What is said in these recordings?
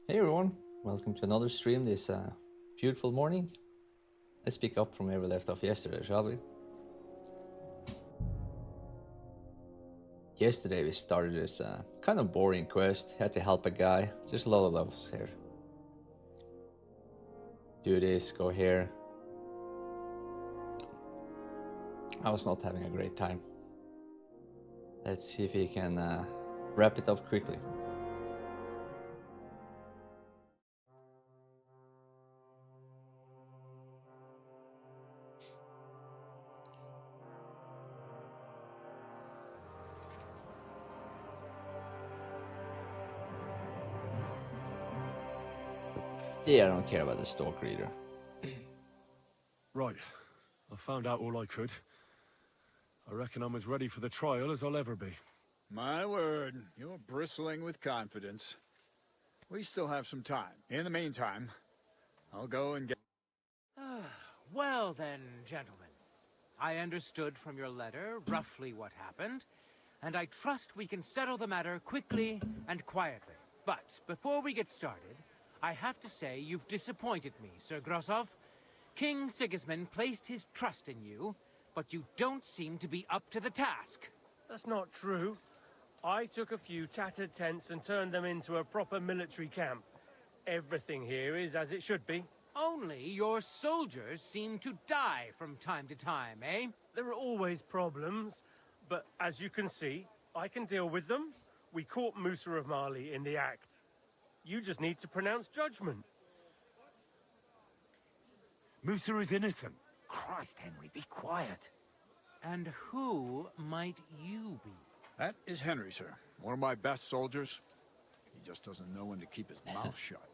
Hey everyone, welcome to another stream this beautiful morning. Let's pick up from where we left off yesterday, shall we? Yesterday we started this kind of boring quest, had to help a guy, just a lot of levels here. Do this, go here. I was not having a great time. Let's see if we can wrap it up quickly. Yeah, I don't care about the stalker either. Right. I found out all I could. I reckon I'm as ready for the trial as I'll ever be. My word, you're bristling with confidence. We still have some time. In the meantime, I'll go and get... Well then, gentlemen. I understood from your letter roughly what happened, and I trust we can settle the matter quickly and quietly. But before we get started, I have to say you've disappointed me, Sir Grosov. King Sigismund placed his trust in you, but you don't seem to be up to the task. That's not true. I took a few tattered tents and turned them into a proper military camp. Everything here is as it should be. Only your soldiers seem to die from time to time, eh? There are always problems, but as you can see, I can deal with them. We caught Musa of Mali in the act. You just need to pronounce judgment. Musa is innocent. Christ, Henry, be quiet. And who might you be? That is Henry, sir. One of my best soldiers. He just doesn't know when to keep his mouth shut.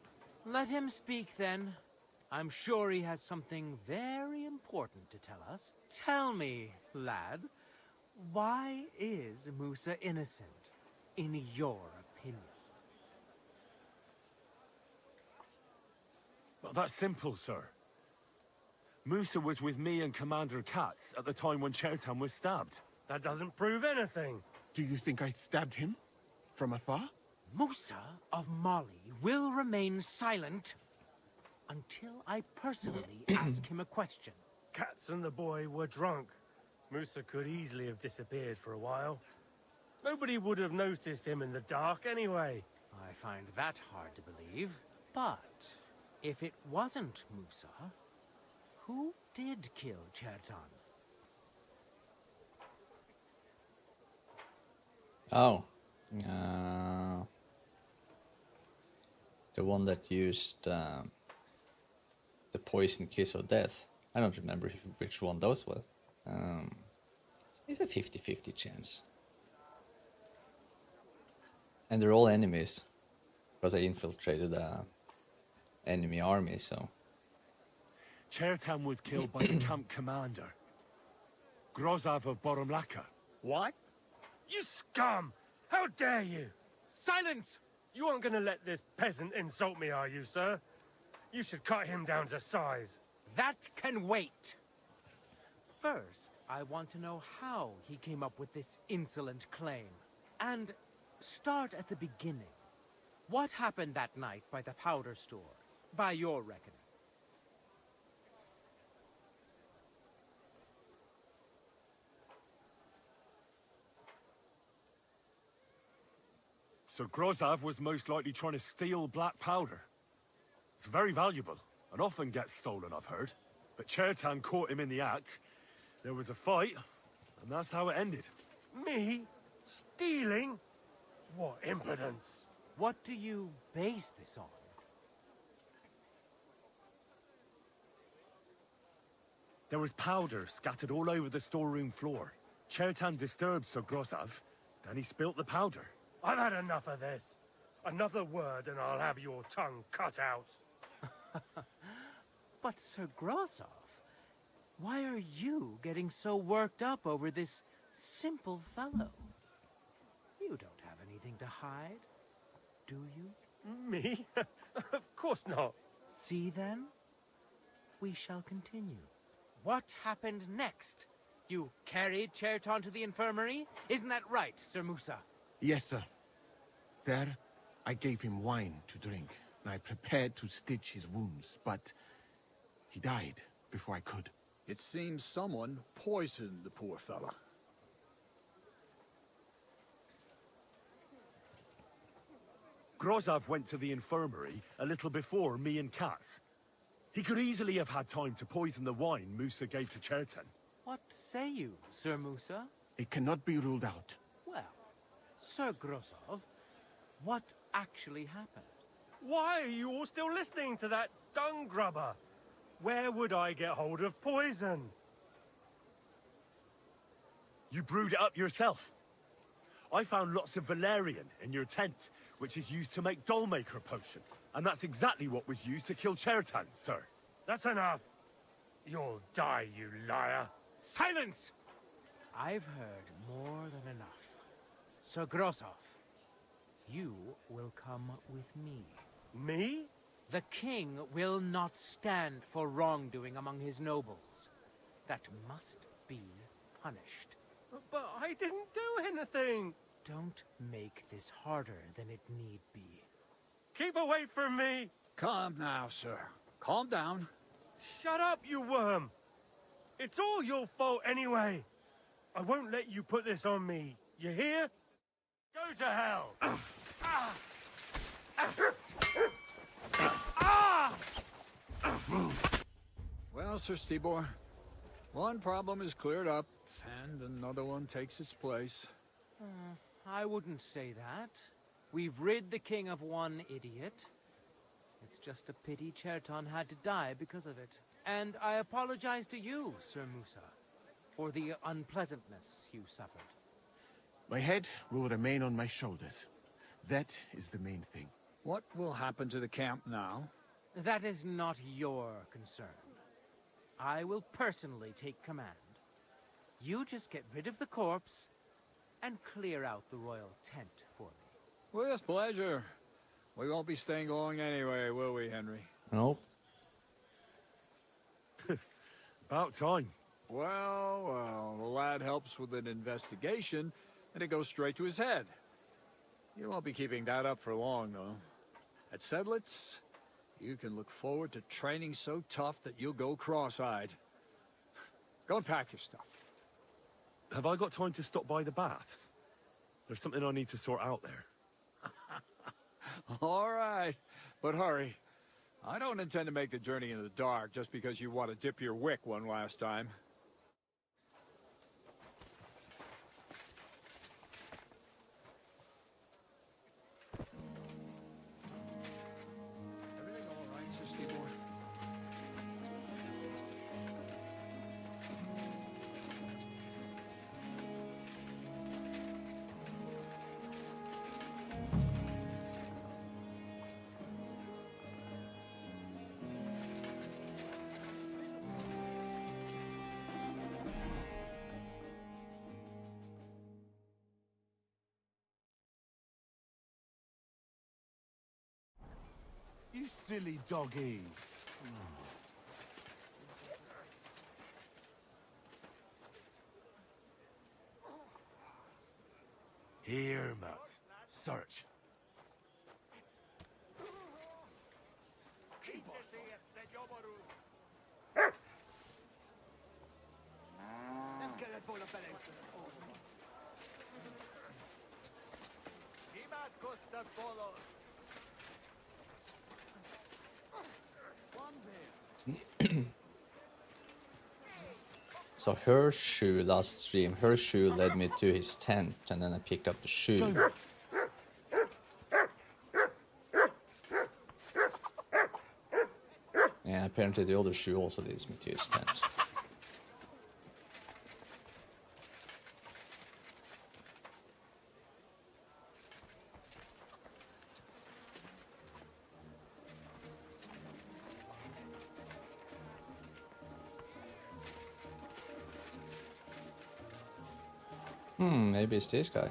Let him speak then. I'm sure he has something very important to tell us. Tell me, lad, why is Musa innocent, in your opinion? Well, that's simple, sir. Musa was with me and Commander Katz at the time when Chertan was stabbed. That doesn't prove anything. Do you think I stabbed him? From afar? Musa of Mali will remain silent until I personally ask him a question. Katz and the boy were drunk. Musa could easily have disappeared for a while. Nobody would have noticed him in the dark anyway. I find that hard to believe. But if it wasn't Musa, who did kill Chertan? Oh, the one that used the poison kiss of death. I don't remember which one those was. It's a 50-50 chance. And they're all enemies, because I infiltrated the enemy army, so... Chertan was killed by the camp commander, Grozov of Boromlaka. What? You scum! How dare you? Silence! You aren't gonna let this peasant insult me, are you, sir? You should cut him down to size. That can wait. First, I want to know how he came up with this insolent claim. And start at the beginning. What happened that night by the powder store, by your reckoning? So Grozov was most likely trying to steal black powder. It's very valuable, and often gets stolen, I've heard. But Chertan caught him in the act. There was a fight, and that's how it ended. Me? Stealing? What impudence! What do you base this on? There was powder scattered all over the storeroom floor. Chertan disturbed Sir Grozov, then he spilt the powder. I've had enough of this. Another word and I'll have your tongue cut out. But Sir Grosov, why are you getting so worked up over this simple fellow? You don't have anything to hide, do you? Me? Of course not. See then? We shall continue. What happened next? You carried Chertan to the infirmary? Isn't that right, Sir Musa? Yes, sir. There, I gave him wine to drink. I prepared to stitch his wounds, but he died before I could. It seems someone poisoned the poor fella. Grozov went to the infirmary a little before me and Katz. He could easily have had time to poison the wine Musa gave to Cherten. What say you, Sir Musa? It cannot be ruled out. Well, Sir Grozov, what actually happened? Why are you all still listening to that dung grubber? Where would I get hold of poison? You brewed it up yourself. I found lots of valerian in your tent, which is used to make Dollmaker potion. And that's exactly what was used to kill Chertan, sir. That's enough. You'll die, you liar. Silence! I've heard more than enough. Sir Grozov, you will come with me. Me? The king will not stand for wrongdoing among his nobles. That must be punished. But I didn't do anything. Don't make this harder than it need be. Keep away from me. Calm now, sir. Calm down. Shut up, you worm. It's all your fault anyway. I won't let you put this on me. You hear? Go to hell. Well, Sir Stibor, one problem is cleared up, and another one takes its place. I wouldn't say that. We've rid the king of one idiot. It's just a pity Cherton had to die because of it. And I apologize to you, Sir Musa, for the unpleasantness you suffered. My head will remain on my shoulders. That is the main thing. What will happen to the camp now? That is not your concern. I will personally take command. You just get rid of the corpse and clear out the royal tent for me. With pleasure. We won't be staying long anyway, will we, Henry? Nope. About time. Well, the lad helps with an investigation, and it goes straight to his head. You won't be keeping that up for long, though. At Sedlitz, you can look forward to training so tough that you'll go cross-eyed. Go and pack your stuff. Have I got time to stop by the baths? There's something I need to sort out there. All right, but hurry. I don't intend to make the journey in the dark just because you want to dip your wick one last time. Everything all right, Sir Stibor? You silly doggy. Here, Matt. Search. So her shoe last stream, her shoe led me to his tent, and then I picked up the shoe. And apparently the other shoe also leads me to his tent. Maybe it's this guy.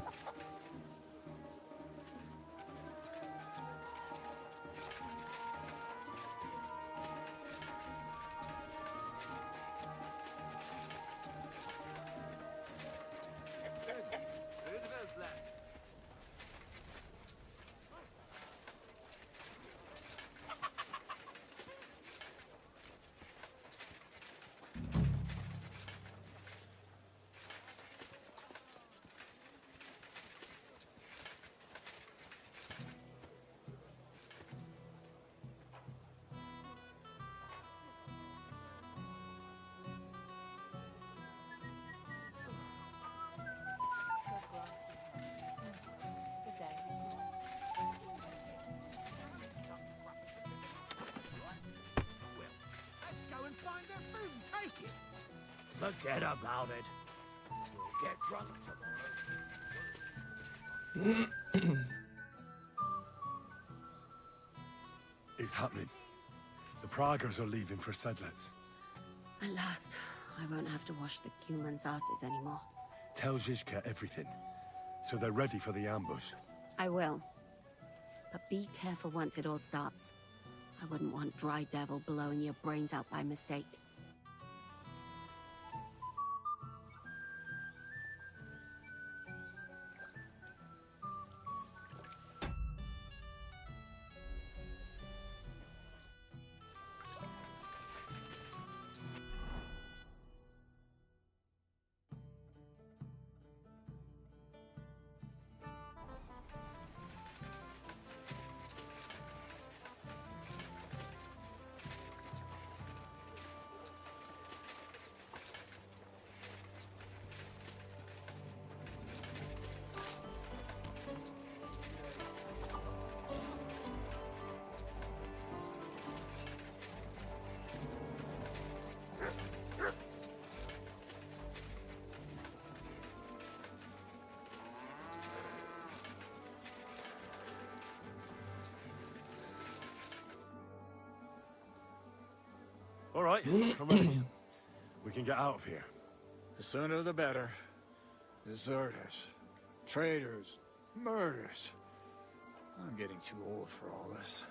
Forget about it. We'll get drunk tomorrow. It's happening. The Praggers are leaving for Sedlitz. At last, I won't have to wash the Cumans' asses anymore. Tell Zizka everything, so they're ready for the ambush. I will. But be careful once it all starts. I wouldn't want Dry Devil blowing your brains out by mistake. All right, I'm ready. We can get out of here. The sooner the better. Deserters, traitors, murders. I'm getting too old for all this.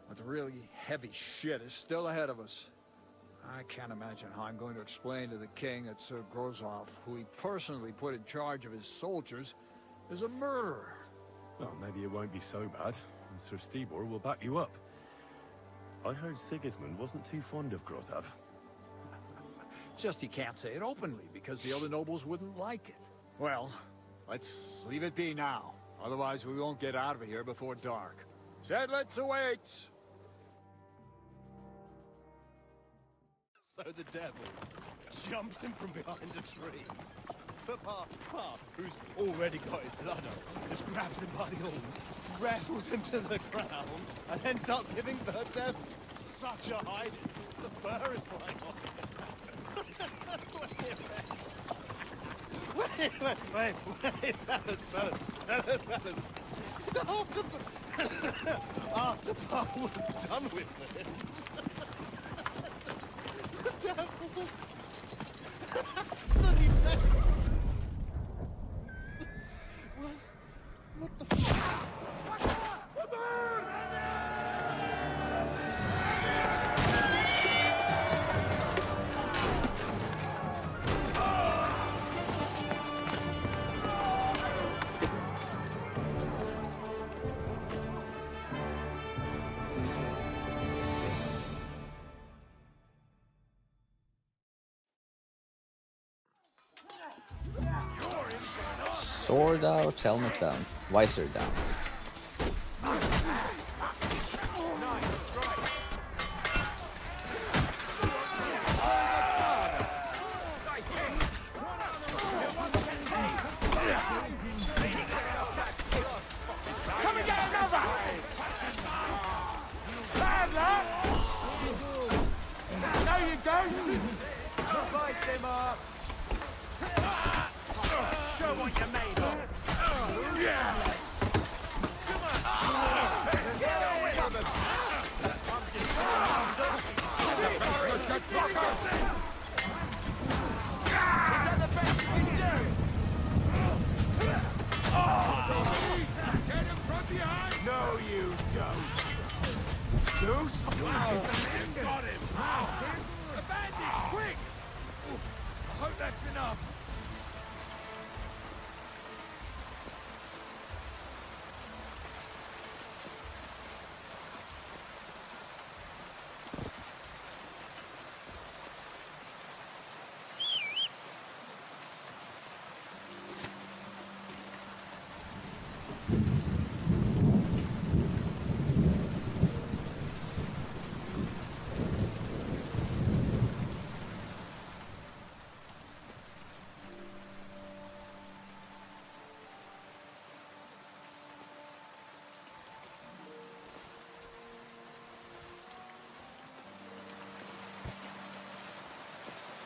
But the really heavy shit is still ahead of us. I can't imagine how I'm going to explain to the king that Sir Grozov, who he personally put in charge of his soldiers, is a murderer. Well, maybe it won't be so bad, and Sir Stibor will back you up. I heard Sigismund wasn't too fond of Grozov. It's just he can't say it openly because the other nobles wouldn't like it. Well, let's leave it be now. Otherwise, we won't get out of here before dark. Sedlitz awaits! So the devil jumps him from behind a tree. But Pa, who's already got his blood up, just grabs him by the horns, wrestles him to the ground, and then starts giving the devil such a hiding. The fur is flying off. Wait, fellas. After Pa was done with it, the devil... So he says... What the f... Sword out, helmet down, visor down. Come and get another! Bad luck! No, you don't! Fight him up! Show what you're made of! Yeah! Is that the best you can do? Get him from behind! No, you don't. Zeus? Got him! A bandit! Quick! I hope that's enough.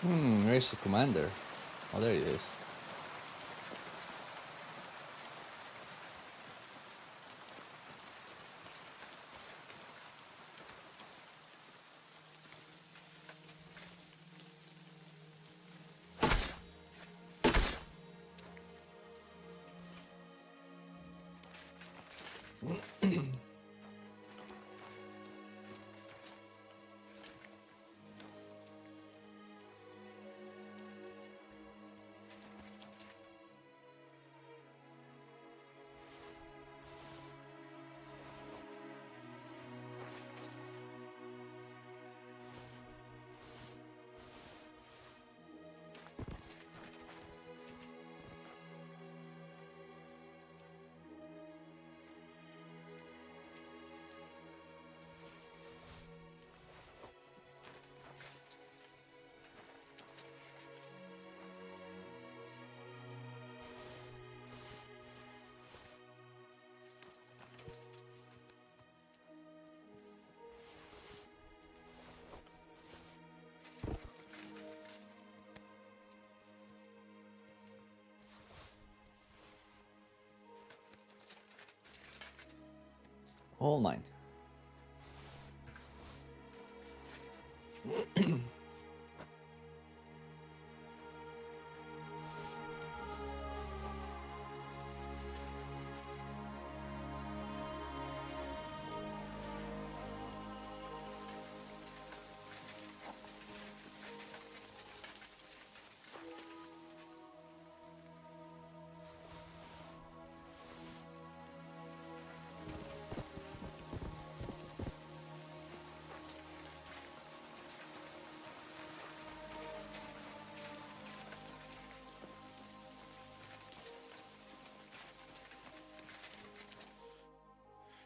Where's the commander? Oh, there he is. All mine.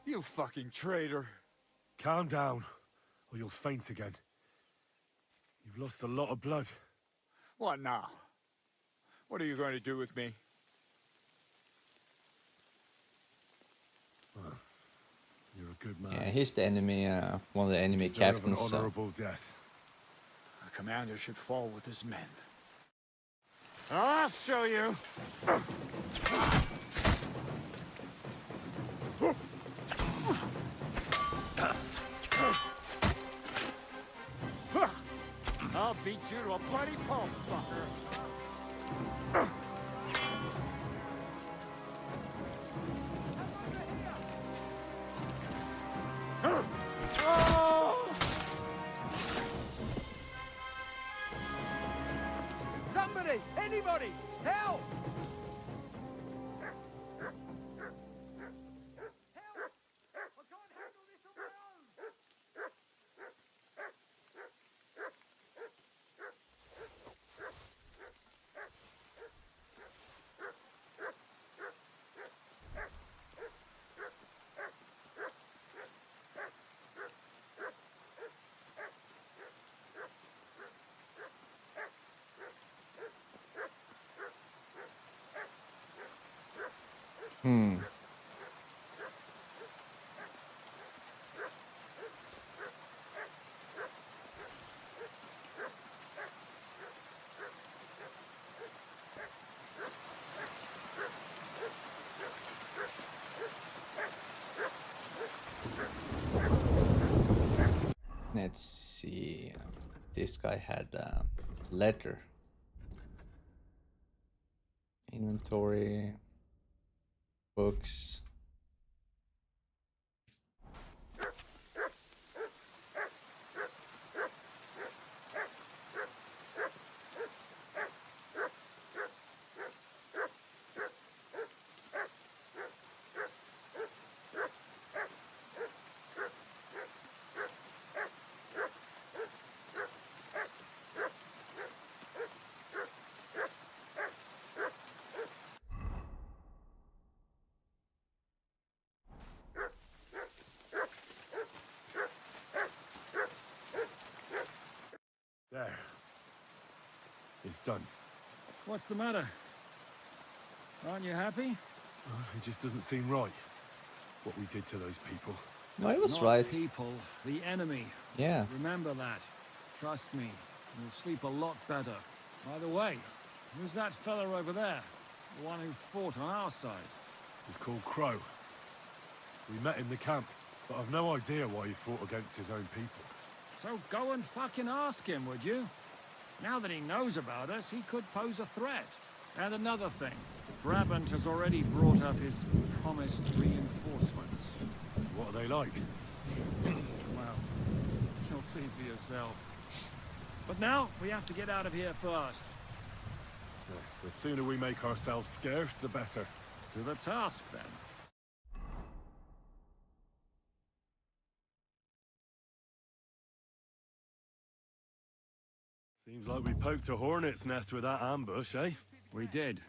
You fucking traitor. Calm down, or you'll faint again. You've lost a lot of blood. What now? What are you going to do with me? You're a good man. Yeah, he's the enemy, one of the enemy You deserve an captains. So. honorable death. A commander should fall with his men. I'll show you. I'll beat you to a bloody pulp, fucker. Somebody! Anybody! Help! Let's see. This guy had a letter. Inventory. Books. There. It's done. What's the matter? Aren't you happy? It just doesn't seem right. What we did to those people. No, he was Not right. people, the enemy. Yeah. Remember that. Trust me. You'll sleep a lot better. By the way, who's that fella over there? The one who fought on our side? He's called Crow. We met in the camp, but I've no idea why he fought against his own people. So go and fucking ask him, would you? Now that he knows about us, he could pose a threat. And another thing, Brabant has already brought up his promised reinforcements. What are they like? Well, you'll see for yourself. But now, we have to get out of here first. The sooner we make ourselves scarce, the better. To the task, then. Seems like we poked a hornet's nest with that ambush, eh? We did.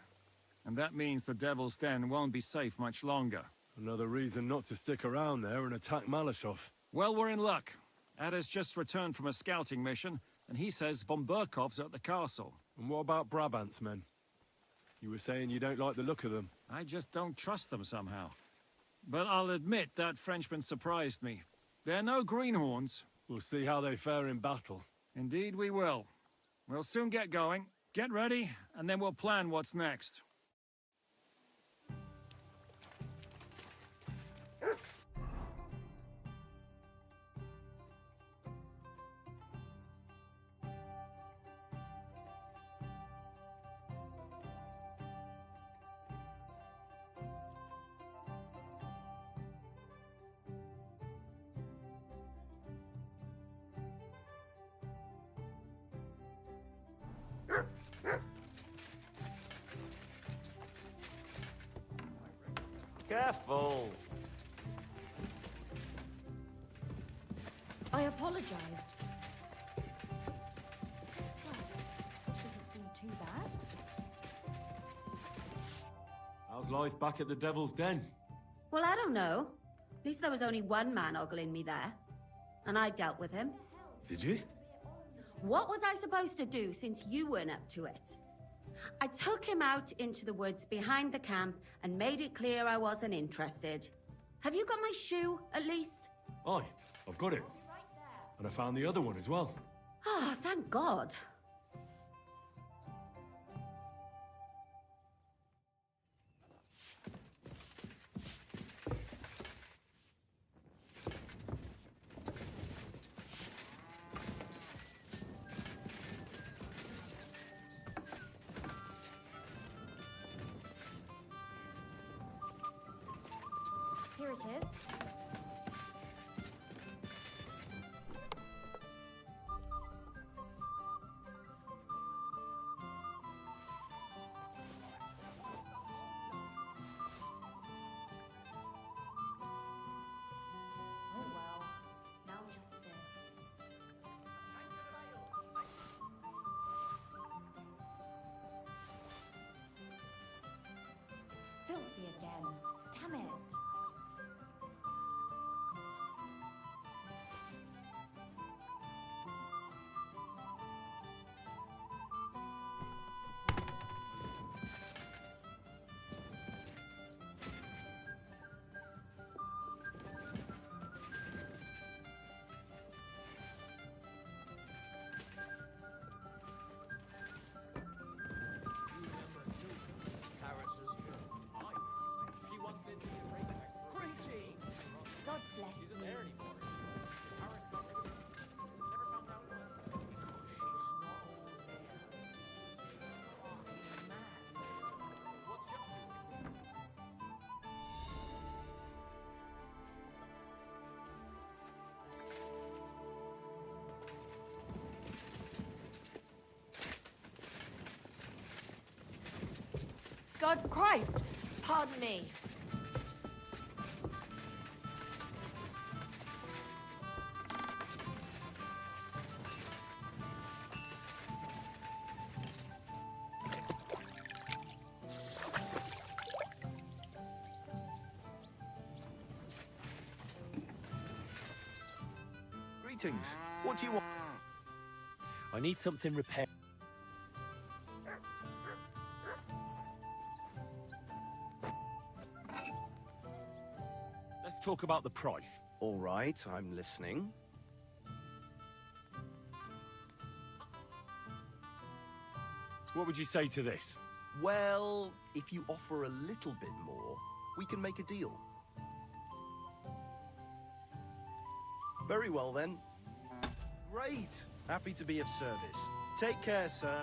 And that means the Devil's Den won't be safe much longer. Another reason not to stick around there and attack Malashov. Well, we're in luck. Ada's just returned from a scouting mission, and he says von Burkov's at the castle. And what about Brabant's men? You were saying you don't like the look of them. I just don't trust them somehow. But I'll admit that Frenchman surprised me. They're no greenhorns. We'll see how they fare in battle. Indeed we will. We'll soon get going. Get ready, and then we'll plan what's next. Careful! I apologize. Well, this doesn't seem too bad. How's life back at the Devil's Den? Well, I don't know. At least there was only one man ogling me there. And I dealt with him. Did you? What was I supposed to do since you weren't up to it? I took him out into the woods behind the camp and made it clear I wasn't interested. Have you got my shoe, at least? Aye, I've got it. And I found the other one as well. Ah, thank God. Here it is. Oh well, now just this. It's filthy again. Damn it. God bless you. God Christ! Pardon me. Greetings. What do you want? I need something repaired. Let's talk about the price. All right, I'm listening. What would you say to this? Well, if you offer a little bit more, we can make a deal. Very well, then. Great. Happy to be of service. Take care, sir.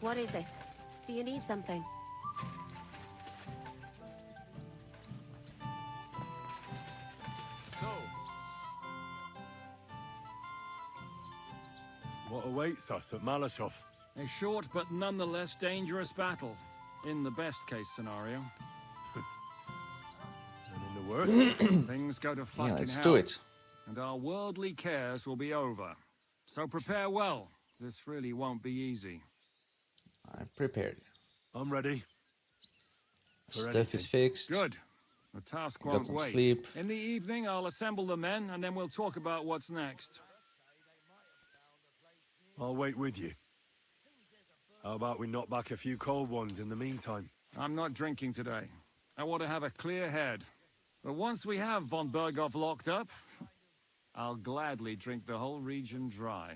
What is it? Do you need something? So, what awaits us at Malashov? A short but nonetheless dangerous battle, in the best case scenario. And in the worst? Things go to fucking Yeah, let's hell, do it. and our worldly cares will be over. So prepare well. This really won't be easy. I'm prepared. I'm ready. Stuff is fixed. Good. The task Got won't some wait. sleep. In the evening, I'll assemble the men, and then we'll talk about what's next. I'll wait with you. How about we knock back a few cold ones in the meantime? I'm not drinking today. I want to have a clear head. But once we have von Berghoff locked up, I'll gladly drink the whole region dry.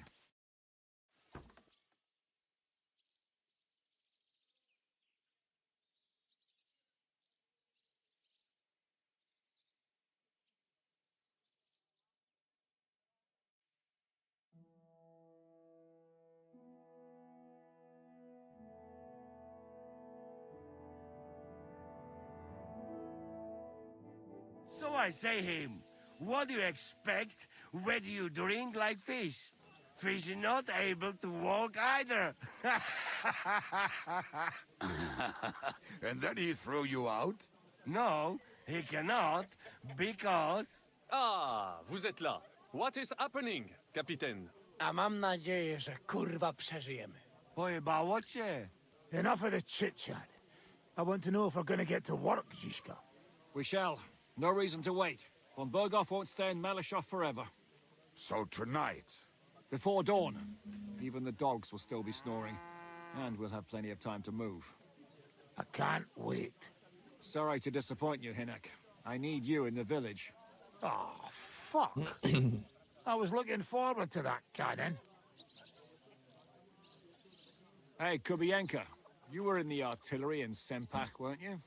So I say him, what do you expect when you drink like fish? Fish is not able to walk either. And then he threw you out? No, he cannot, because... Ah, vous êtes là. What is happening, Capitaine? A mam nadzieję, że kurwa przeżyjemy. Pojebało cię. Enough of the chit-chat. I want to know if we're gonna get to work, Zizka. We shall. No reason to wait. Von Berghoff won't stay in Malashov forever. So tonight? Before dawn. Even the dogs will still be snoring. And we'll have plenty of time to move. I can't wait. Sorry to disappoint you, Hinnock. I need you in the village. Oh, fuck. I was looking forward to that, Cannon. Hey, Kubienka. You were in the artillery in Sempak, weren't you?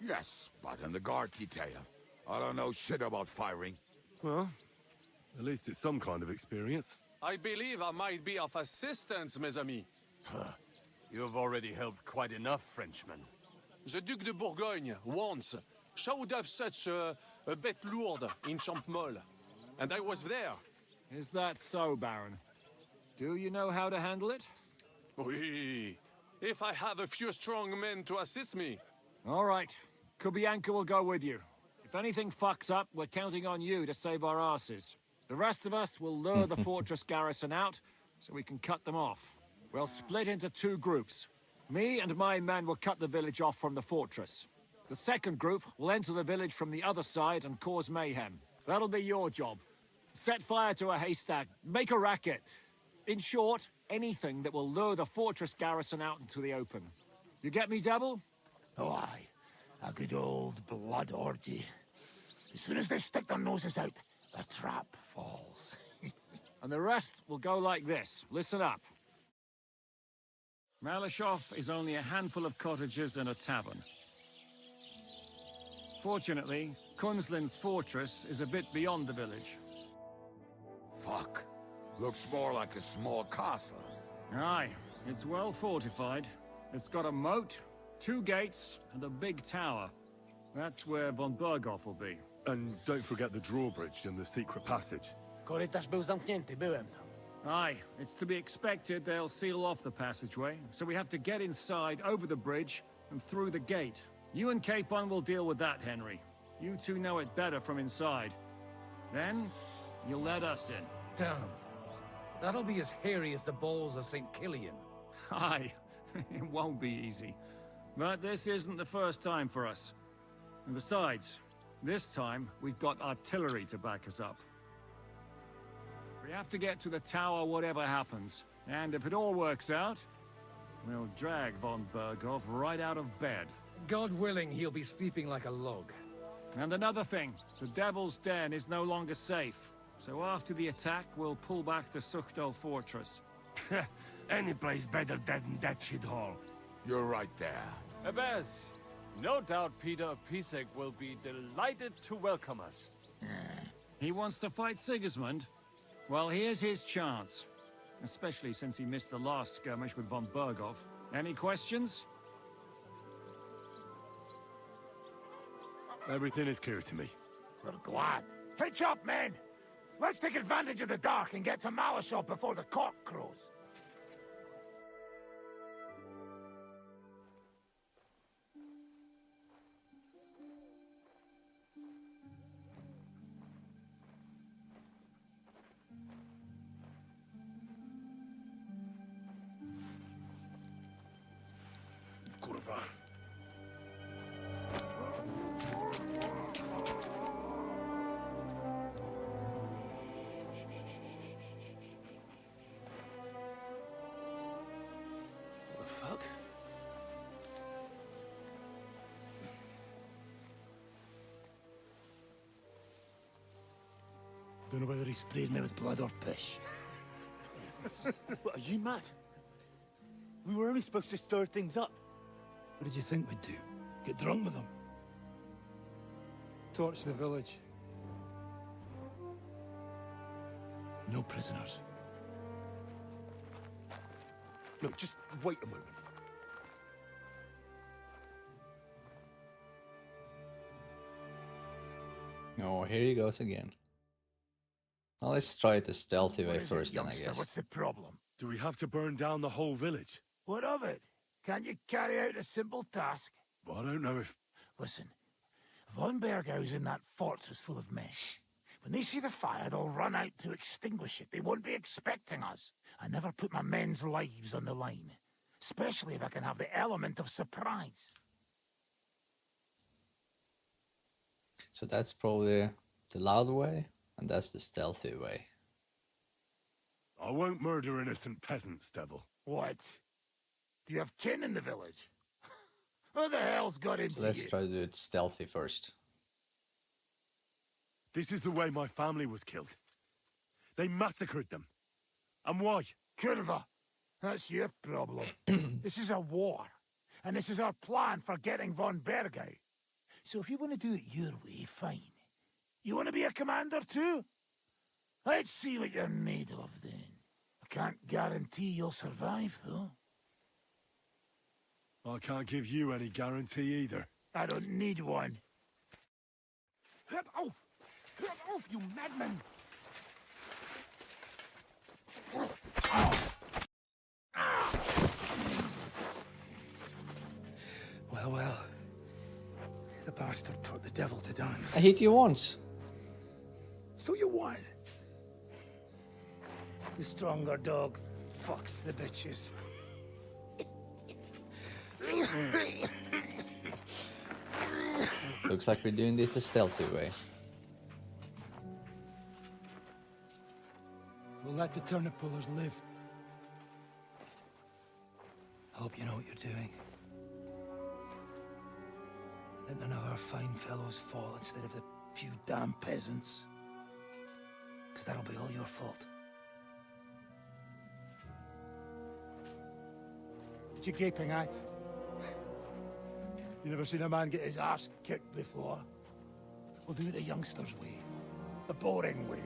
Yes, but in the guard detail. I don't know shit about firing. Well, at least it's some kind of experience. I believe I might be of assistance, mes amis. You've already helped quite enough, Frenchman. The Duc de Bourgogne, once, showed off such a bête lourde in Champmol. And I was there. Is that so, Baron? Do you know how to handle it? Oui. If I have a few strong men to assist me. All right. Kubianka will go with you. If anything fucks up, we're counting on you to save our asses. The rest of us will lure the fortress garrison out, so we can cut them off. We'll split into two groups. Me and my men will cut the village off from the fortress. The second group will enter the village from the other side and cause mayhem. That'll be your job. Set fire to a haystack, make a racket. In short, anything that will lure the fortress garrison out into the open. You get me, Devil? Oh, aye. A good old blood orgy. As soon as they stick their noses out, the trap falls. And the rest will go like this. Listen up. Malashov is only a handful of cottages and a tavern. Fortunately, Kunzlin's fortress is a bit beyond the village. Fuck. Looks more like a small castle. Aye, It's well fortified. It's got a moat, 2 gates, and a big tower. That's where von Berghoff will be. And don't forget the drawbridge and the secret passage. Korytarz był zamknięty, byłem tam. Aye, it's to be expected they'll seal off the passageway, so we have to get inside, over the bridge, and through the gate. You and Capon will deal with that, Henry. You two know it better from inside. Then, you'll let us in. Damn. That'll be as hairy as the balls of St. Killian. Aye, it won't be easy. But this isn't the first time for us. And besides, this time, we've got artillery to back us up. We have to get to the tower whatever happens. And if it all works out, we'll drag von Berghoff right out of bed. God willing, he'll be sleeping like a log. And another thing, the Devil's Den is no longer safe. So after the attack, we'll pull back to Suchtal Fortress. Any place better than that shithole. You're right there. Abbas, no doubt Peter Pisek will be delighted to welcome us. He wants to fight Sigismund? Well, here's his chance. Especially since he missed the last skirmish with von Berghoff. Any questions? Everything is clear to me. We're glad. Hitch up, men! Let's take advantage of the dark and get to Malashov before the cock crows. Kurwa. What the fuck? Don't know whether he sprayed me with blood or piss. What, are you mad? We were only supposed to stir things up. What did you think we'd do? Get drunk with them? Torch the village. No prisoners. Look, just wait a moment. Oh, here he goes again. Well, let's try it the stealthy way What is it, first, then, I youngster? guess. What's the problem? Do we have to burn down the whole village? What of it? Can't you carry out a simple task? Well, I don't know if... Listen, von Bergau's in that fortress full of men. When they see the fire, they'll run out to extinguish it. They won't be expecting us. I never put my men's lives on the line. Especially if I can have the element of surprise. So that's probably the loud way, and that's the stealthy way. I won't murder innocent peasants, Devil. What? Do you have kin in the village? Who the hell's got into So let's you? try to do it stealthy first. This is the way my family was killed. They massacred them. And why? Curva, that's your problem. This is a war, and this is our plan for getting von Bergau. So if you want to do it your way, fine. You want to be a commander too? Let's see what you're made of then. I can't guarantee you'll survive, though. I can't give you any guarantee either. I don't need one. Hört auf! Hört auf, you madman! Well, well. The bastard taught the devil to dance. I hit you once. So you won. The stronger dog fucks the bitches. Looks like we're doing this the stealthy way. We'll let the turnip pullers live. I hope you know what you're doing. Let none of our fine fellows fall instead of the few damn peasants. Because that'll be all your fault. What you gaping at? You never seen a man get his ass kicked before? We'll do it the youngsters' way. The boring way.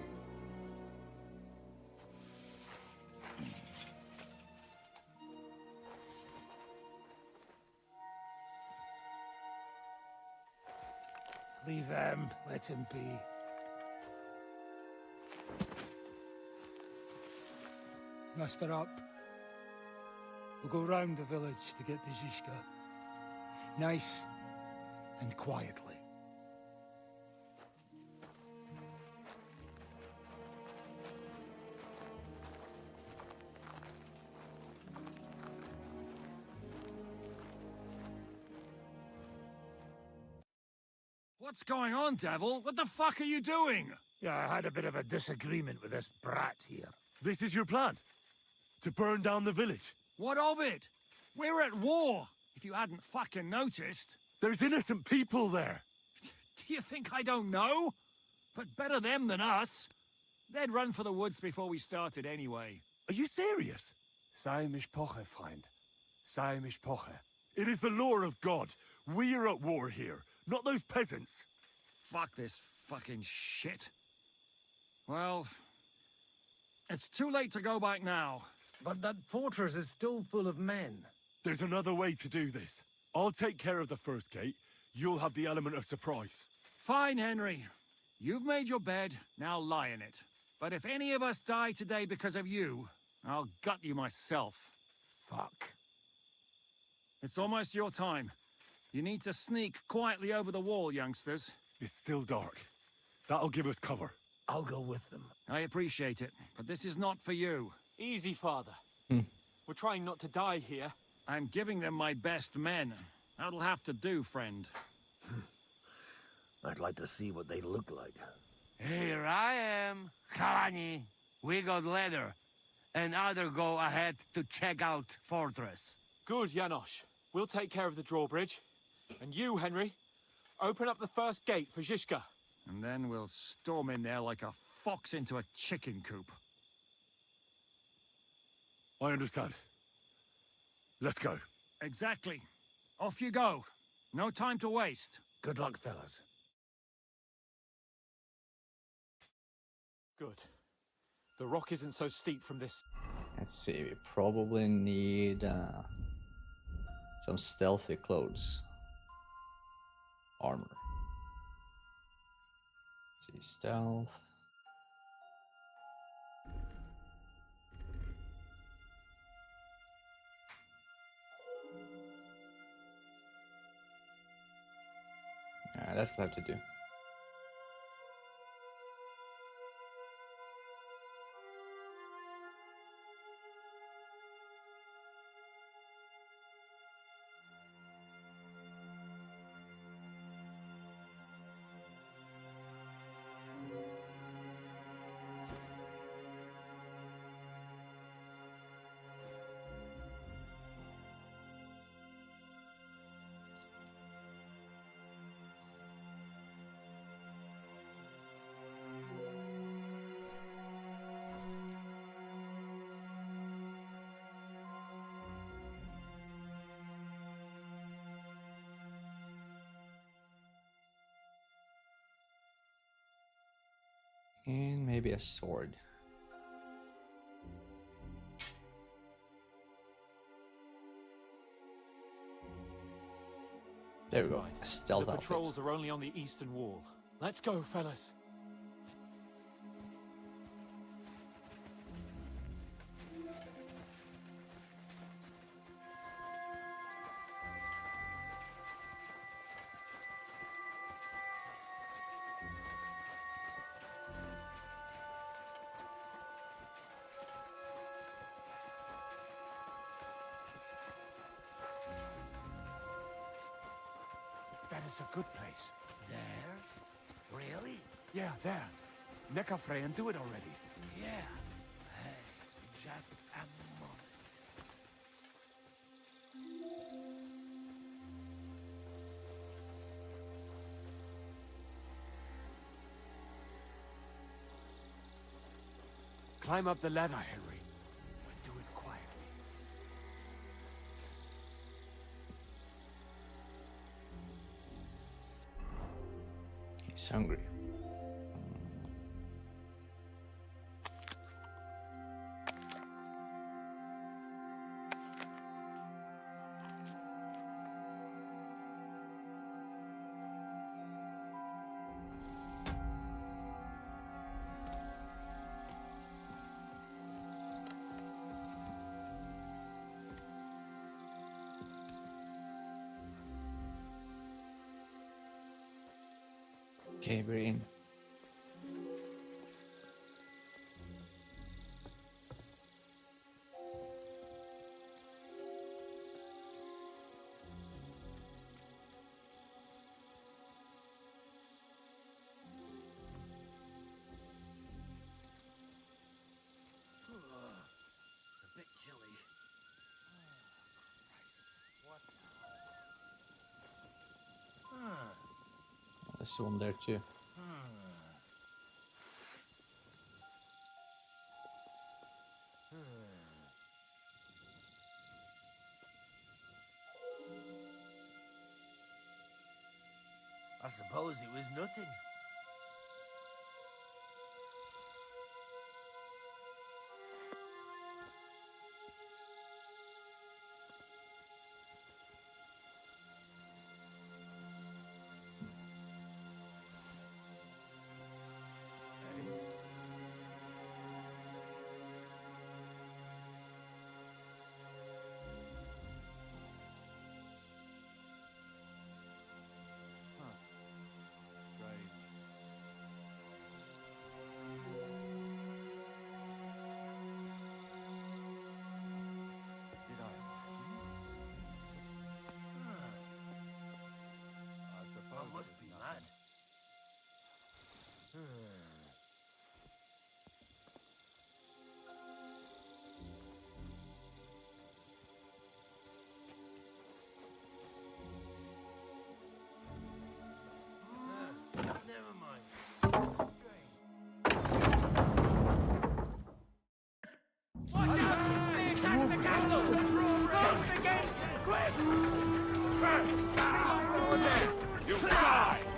Leave him. Let him be. Muster up. We'll go round the village to get to Zizka. Nice and quietly. What's going on, Devil? What the fuck are you doing? Yeah, I had a bit of a disagreement with this brat here. This is your plan? To burn down the village? What of it? We're at war, if you hadn't fucking noticed. There's innocent people there. Do you think I don't know? But better them than us. They'd run for the woods before we started anyway. Are you serious? Sei mishpoche, Freund. Sei mishpoche. It is the law of God. We are at war here, not those peasants. Fuck this fucking shit. Well, it's too late to go back now. But that fortress is still full of men. There's another way to do this. I'll take care of the first gate. You'll have the element of surprise. Fine, Henry. You've made your bed, now lie in it. But if any of us die today because of you, I'll gut you myself. Fuck. It's almost your time. You need to sneak quietly over the wall, youngsters. It's still dark. That'll give us cover. I'll go with them. I appreciate it, but this is not for you. Easy, Father. We're trying not to die here. I'm giving them my best men. That'll have to do, friend. I'd like to see what they look like. Here I am, Kalani. We got leather, and other go ahead to check out fortress. Good, Janosch. We'll take care of the drawbridge. And you, Henry, open up the first gate for Zizka. And then we'll storm in there like a fox into a chicken coop. I understand. Let's go. Exactly. Off you go. No time to waste. Good luck, fellas. Good. The rock isn't so steep from this. Let's see, we probably need some stealthy clothes. Armor. Let's see, stealth. That will have to do. And maybe a sword. There we go. A stealth The outfit. patrols are only on the eastern wall. Let's go, fellas. That is a good place. There? Really? Yeah, there. Necafre and do it already. Yeah. Hey, just a moment. Climb up the ladder, Henry. But do it quietly. He's hungry. Okay, we're in. A bit chilly. There's one there too. I suppose it was nothing. I must be mad. Never mind.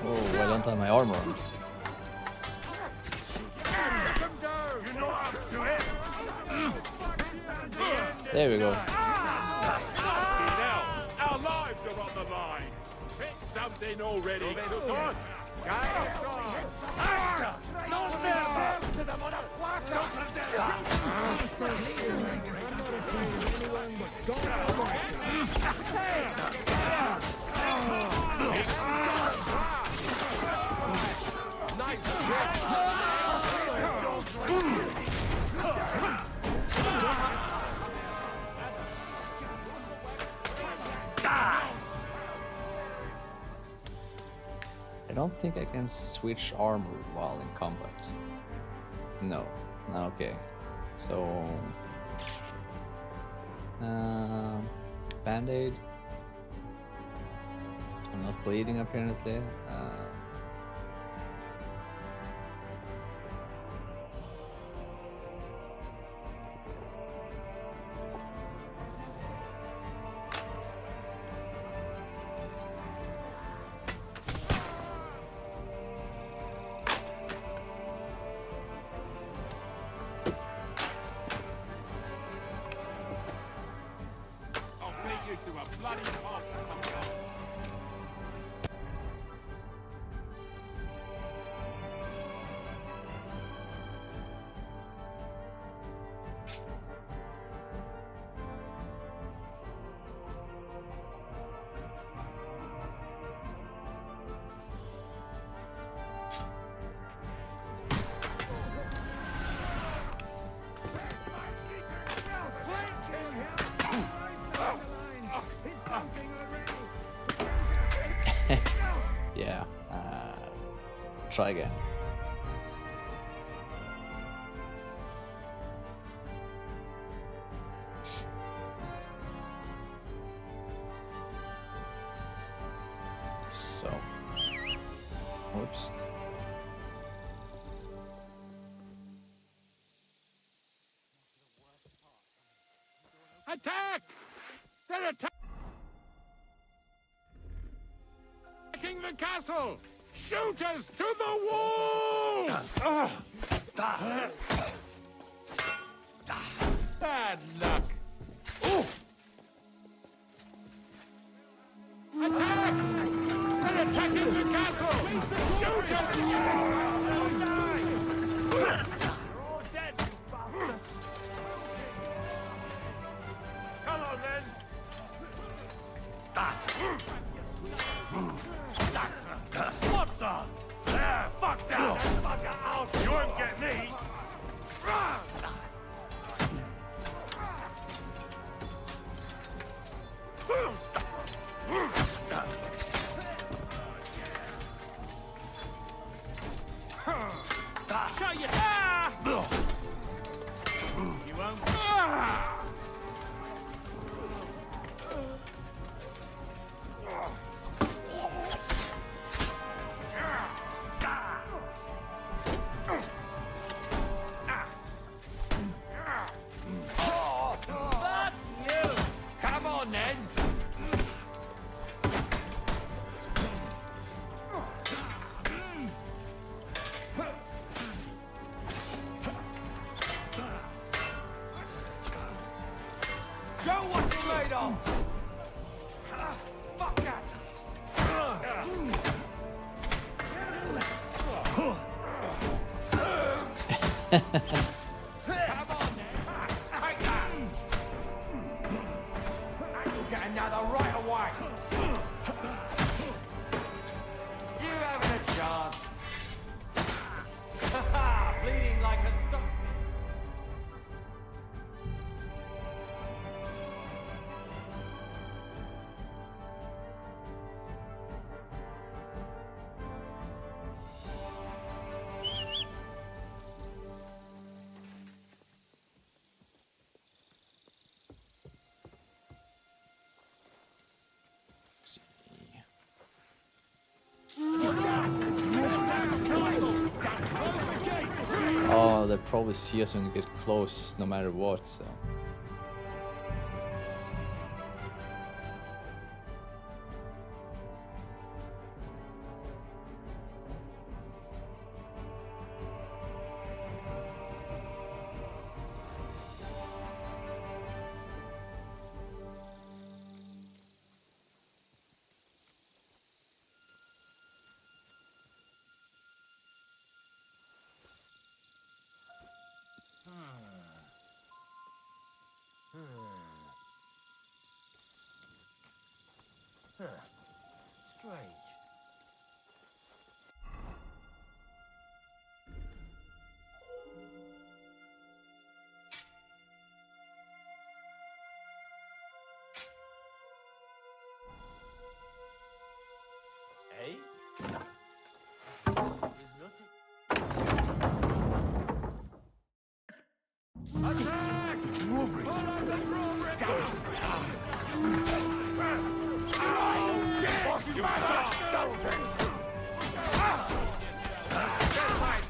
Oh, I don't have my armor on. There we go. Now, our lives are on the line. Pick something already. Come on. I don't think I can switch armor while in combat. No. Okay. So Band-Aid. I'm not bleeding apparently. I'll make you to a bloody pulp. Yeah. Try again. So. Whoops. Attack! They're attacking the castle! Shooters to the walls! Bad luck! Attack! They're attacking the castle! Shooters! Come on, then. What the? what you're made of! Fuck that! Come on, then! Take that! You'll get another right away! You having a chance? Bleeding like a stock. Oh, they probably see us when we get close, no matter what, so. Strange. Eh? There's nothing. Attack! Drawbridge! Hold on the drawbridge!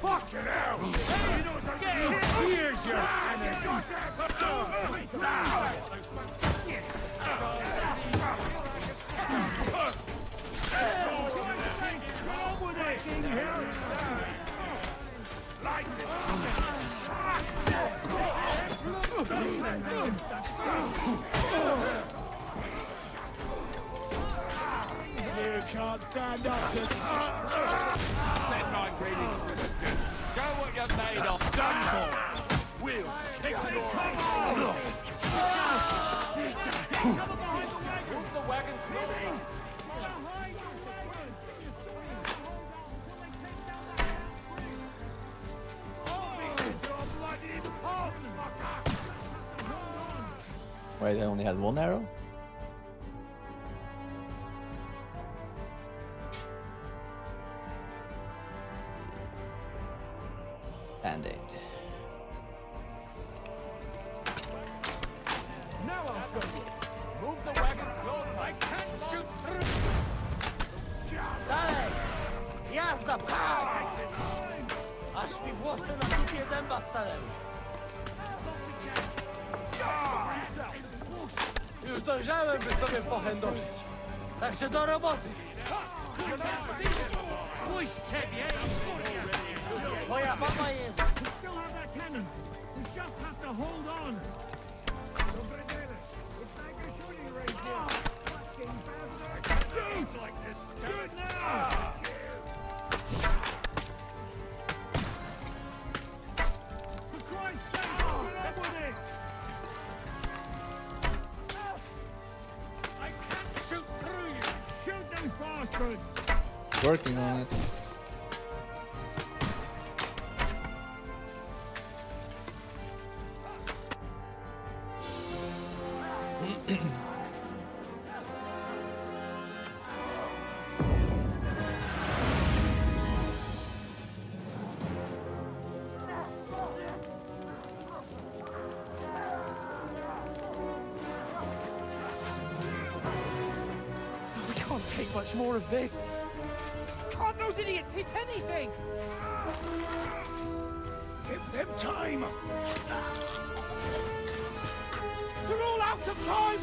Fucking hell! Here's your You can't stand up to... Set right, Greedy. Show what you're made of. Done for. We'll kick your ass. Move the wagon closer. Wait, I only had one arrow? Let's see. Band-aid. Now I'll go. Move the wagon closer. I can't shoot through. Dalej! Jazda, pchaj! Aż mi włosy na dupie dęba stanęły. Już dojrzałem, by sobie pochędożyć. Także do roboty. Chuj z ciebie! Moja mama jest... Working on it. We can't take much more of this. Can't those idiots hit anything? Give them time! They're all out of time!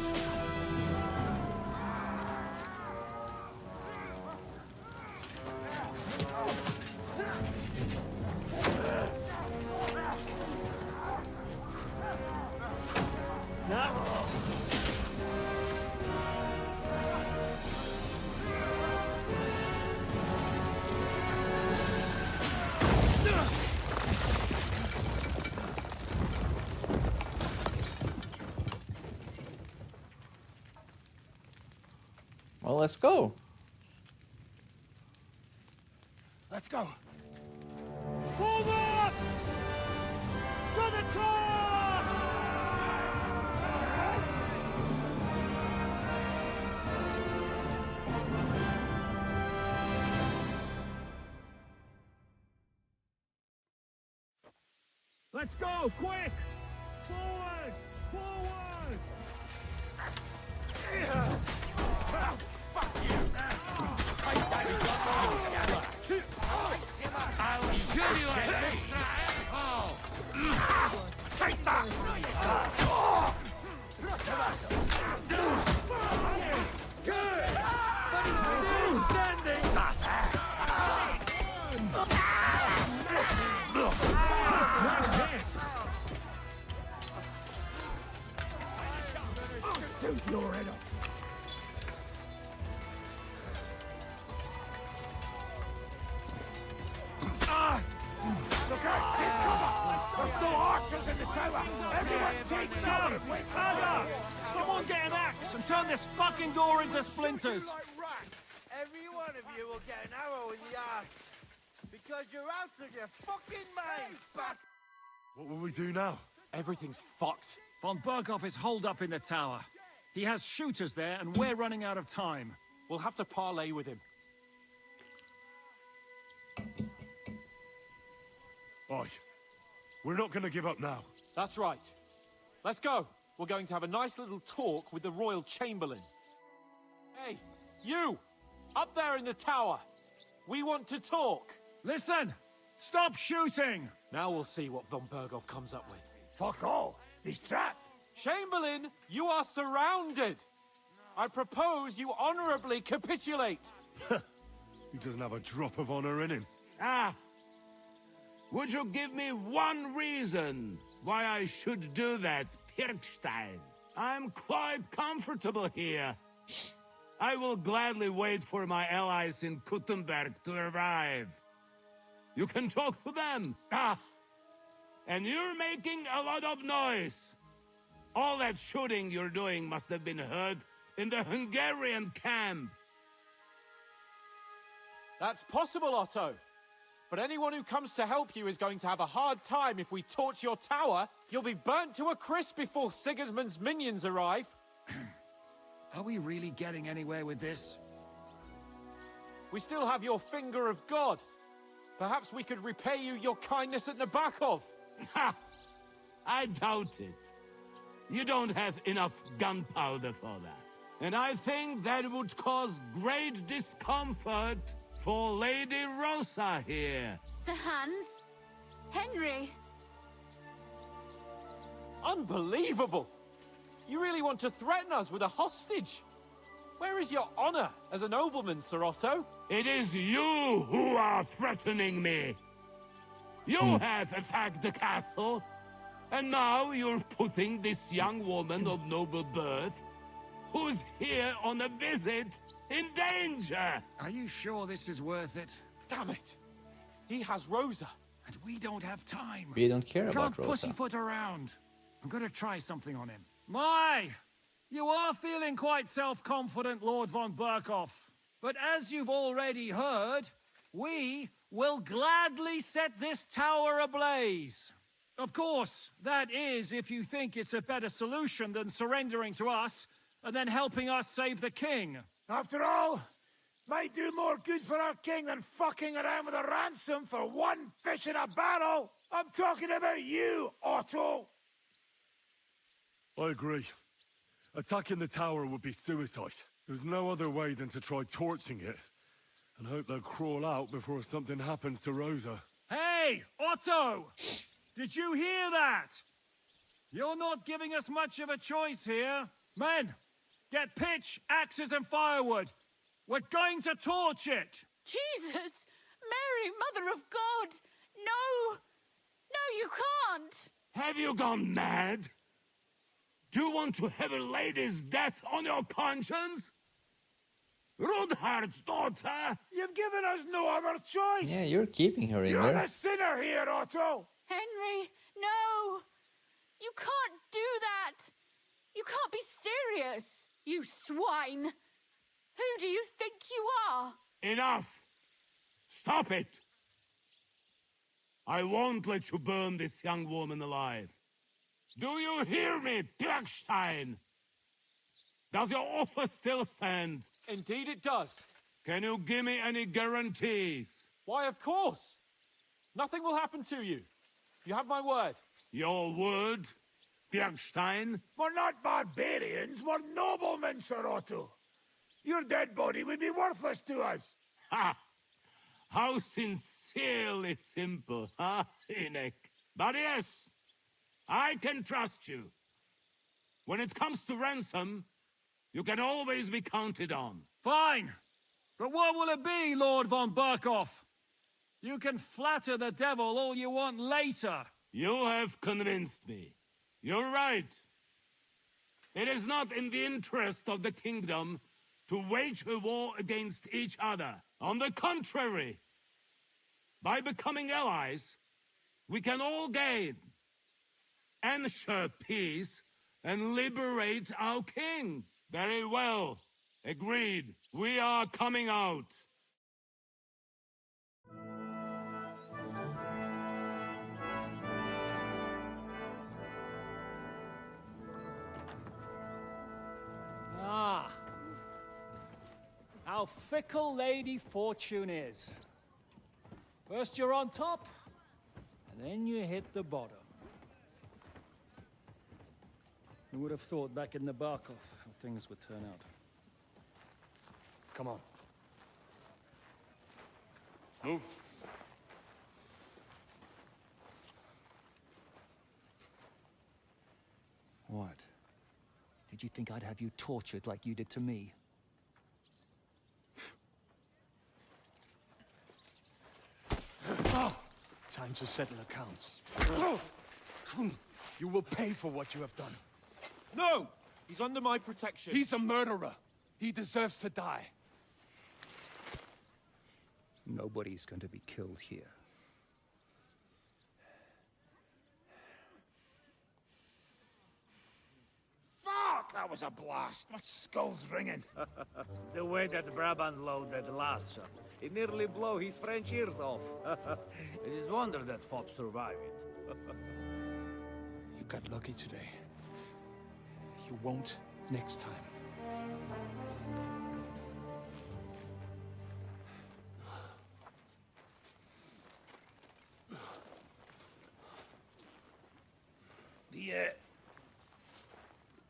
Well, let's go. Let's go. Forward! To the top! Let's go, quick! Forward! Forward! I'll kill you at this. Take that! Good! But he's still standing! Dude, you're in it. Look out! Get cover! There's still archers in the tower! Everyone take cover! Ada! Someone get an axe and turn this fucking door into splinters! Every one of you will get an arrow in the ass. Because you're out of your fucking mind, bastard! What will we do now? Everything's fucked. Von Berghoff is holed up in the tower. He has shooters there, and we're running out of time. We'll have to parley with him. Oi, we're not going to give up now. That's right. Let's go. We're going to have a nice little talk with the Royal Chamberlain. Hey, you! Up there in the tower! We want to talk! Listen! Stop shooting! Now we'll see what von Berghoff comes up with. Fuck all! He's trapped! Chamberlain, you are surrounded! I propose you honorably capitulate! He doesn't have a drop of honor in him. Ah! Would you give me one reason why I should do that, Pirkstein? I'm quite comfortable here. I will gladly wait for my allies in Kuttenberg to arrive. You can talk to them. Ah! And you're making a lot of noise. All that shooting you're doing must have been heard in the Hungarian camp. That's possible, Otto. But anyone who comes to help you is going to have a hard time if we torch your tower. You'll be burnt to a crisp before Sigismund's minions arrive. Are we really getting anywhere with this? We still have your finger of God. Perhaps we could repay you your kindness at Nabokov. Ha! I doubt it. You don't have enough gunpowder for that. And I think that would cause great discomfort for Lady Rosa here. Sir Hans? Henry? Unbelievable! You really want to threaten us with a hostage? Where is your honor as a nobleman, Sir Otto? It is you who are threatening me. You have attacked the castle, and now you're putting this young woman of noble birth, who's here on a visit, in danger. Are you sure this is worth it? Damn it! He has Rosa. And we don't have time. We don't care about Can't Rosa. pussyfoot around. I'm gonna try something on him. My! You are feeling quite self-confident, Lord von Berghoff. But as you've already heard, we will gladly set this tower ablaze. Of course, that is if you think it's a better solution than surrendering to us and then helping us save the king. After all, might do more good for our king than fucking around with a ransom for one fish in a barrel. I'm talking about you, Otto. I agree. Attacking the tower would be suicide. There's no other way than to try torching it, and hope they'll crawl out before something happens to Rosa. Hey, Otto! Did you hear that? You're not giving us much of a choice here. Men, get pitch, axes, and firewood. We're going to torch it! Jesus! Mary, Mother of God! No! No, you can't! Have you gone mad? Do you want to have a lady's death on your conscience? Rudhard's daughter! You've given us no other choice! Yeah, you're keeping her in You're there. the sinner here, Otto! Henry, no! You can't do that! You can't be serious, you swine! Who do you think you are? Enough! Stop it! I won't let you burn this young woman alive. Do you hear me, Pirkstein? Does your offer still stand? Indeed it does. Can you give me any guarantees? Why, of course. Nothing will happen to you. You have my word. Your word, Pirkstein? We're not barbarians, we're noblemen, Sir Otto. Your dead body would be worthless to us. Ha! How sincerely simple, huh, Enoch? But yes, I can trust you. When it comes to ransom, you can always be counted on. Fine. But what will it be, Lord von Berkoff? You can flatter the devil all you want later. You have convinced me. You're right. It is not in the interest of the kingdom to wage a war against each other. On the contrary, by becoming allies, we can all gain, ensure peace, and liberate our king. Very well. Agreed. We are coming out. Ah. How fickle Lady Fortune is. First you're on top, and then you hit the bottom. Who would have thought back in the Barkov how things would turn out? Come on. Move. What? Did you think I'd have you tortured like you did to me? Time to settle accounts. You will pay for what you have done. No! He's under my protection. He's a murderer. He deserves to die. Nobody's going to be killed here. Fuck, that was a blast. My skull's ringing. The way that Brabant loaded last shot, it nearly blew his French ears off. It is wonder that fop survived it. You got lucky today. You won't next time.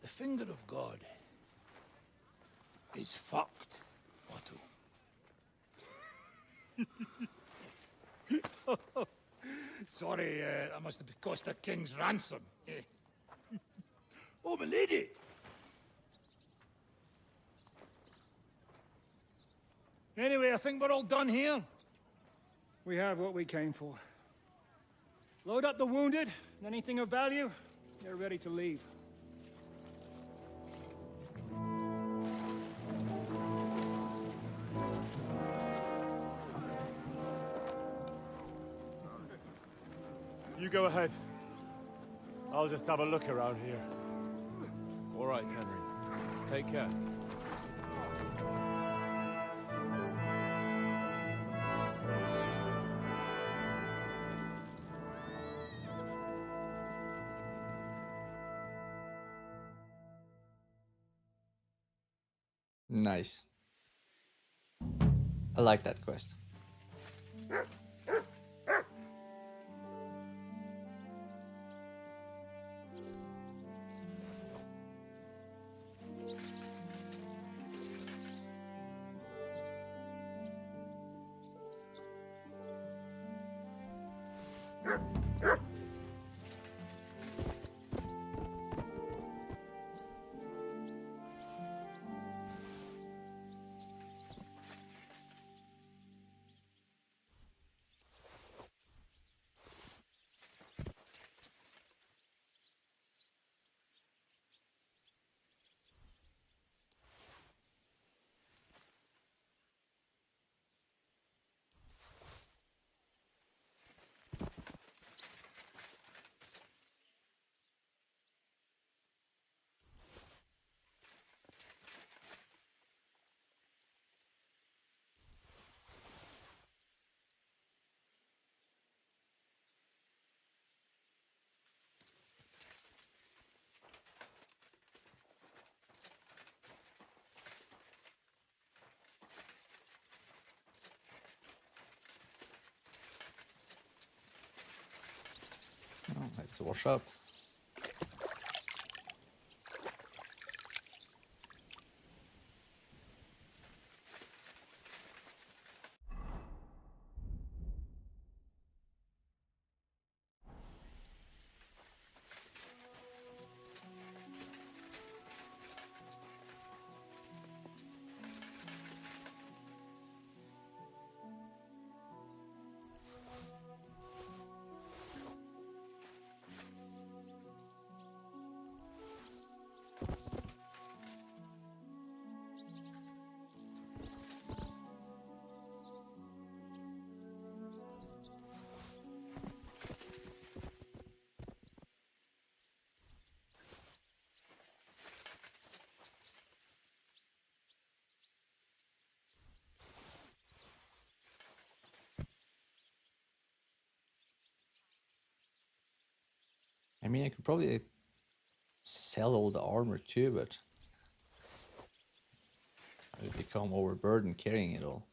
The finger of God is fucked, Otto. Sorry, that must have cost a king's ransom. Oh, my lady! Anyway, I think we're all done here. We have what we came for. Load up the wounded, and anything of value, they're ready to leave. You go ahead. I'll just have a look around here. All right, Henry. Take care. Nice. I like that quest. Oh, let's wash up. I mean, I could probably sell all the armor too, but I would become overburdened carrying it all.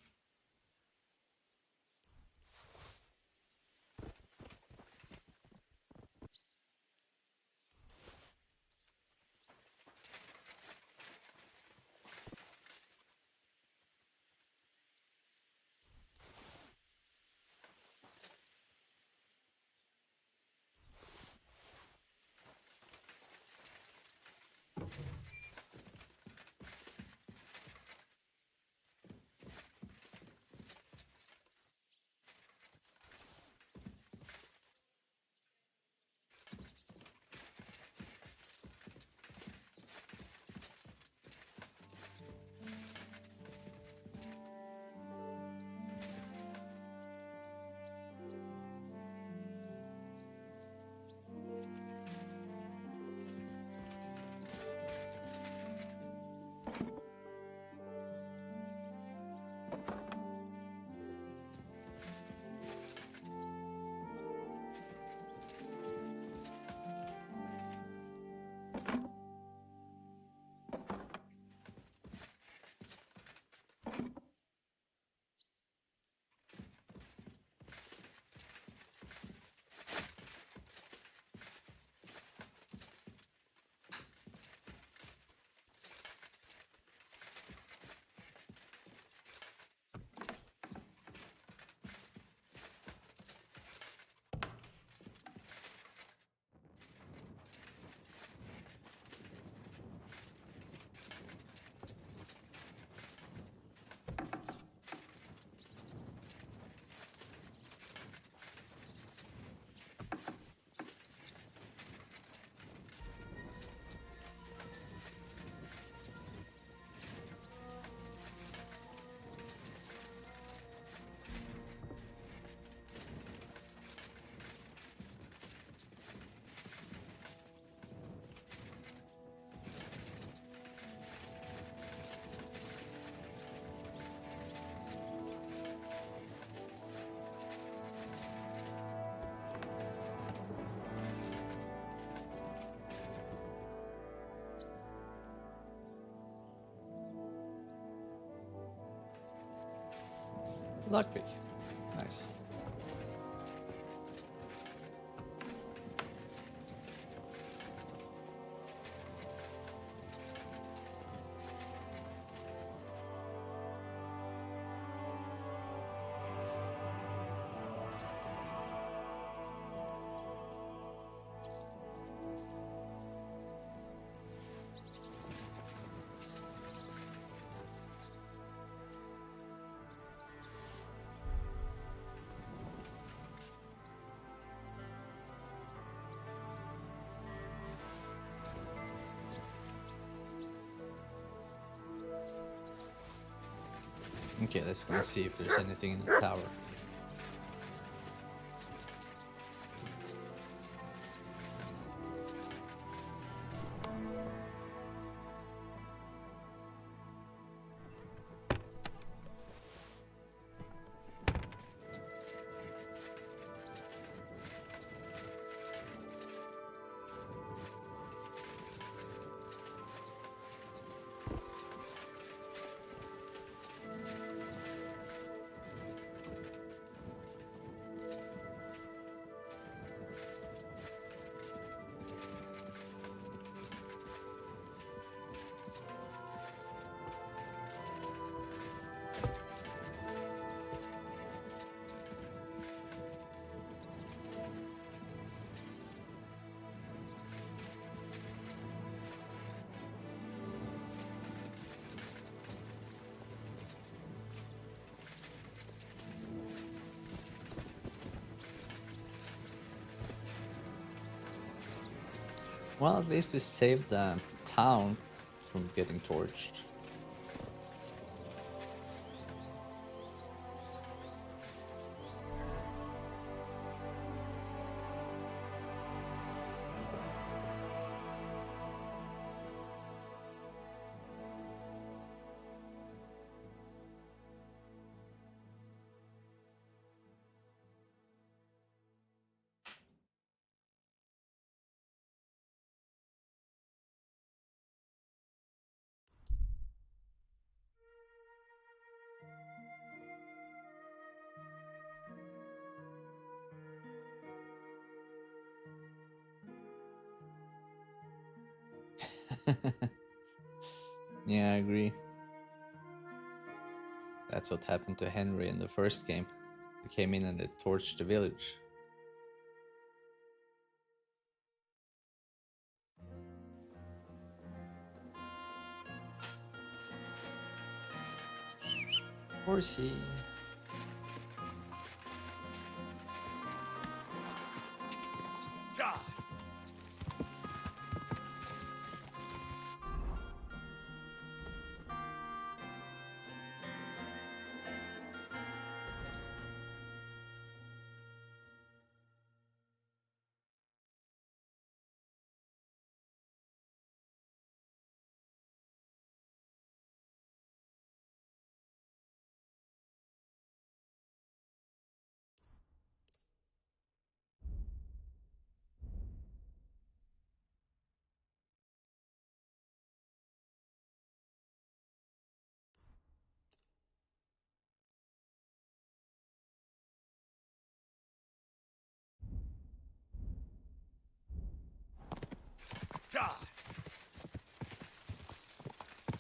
Lockpick. Nice. Okay, let's go and see if there's anything in the tower. Well, at least we saved the town from getting torched. Yeah, I agree. That's what happened to Henry in the first game. He came in and they torched the village. Horsey.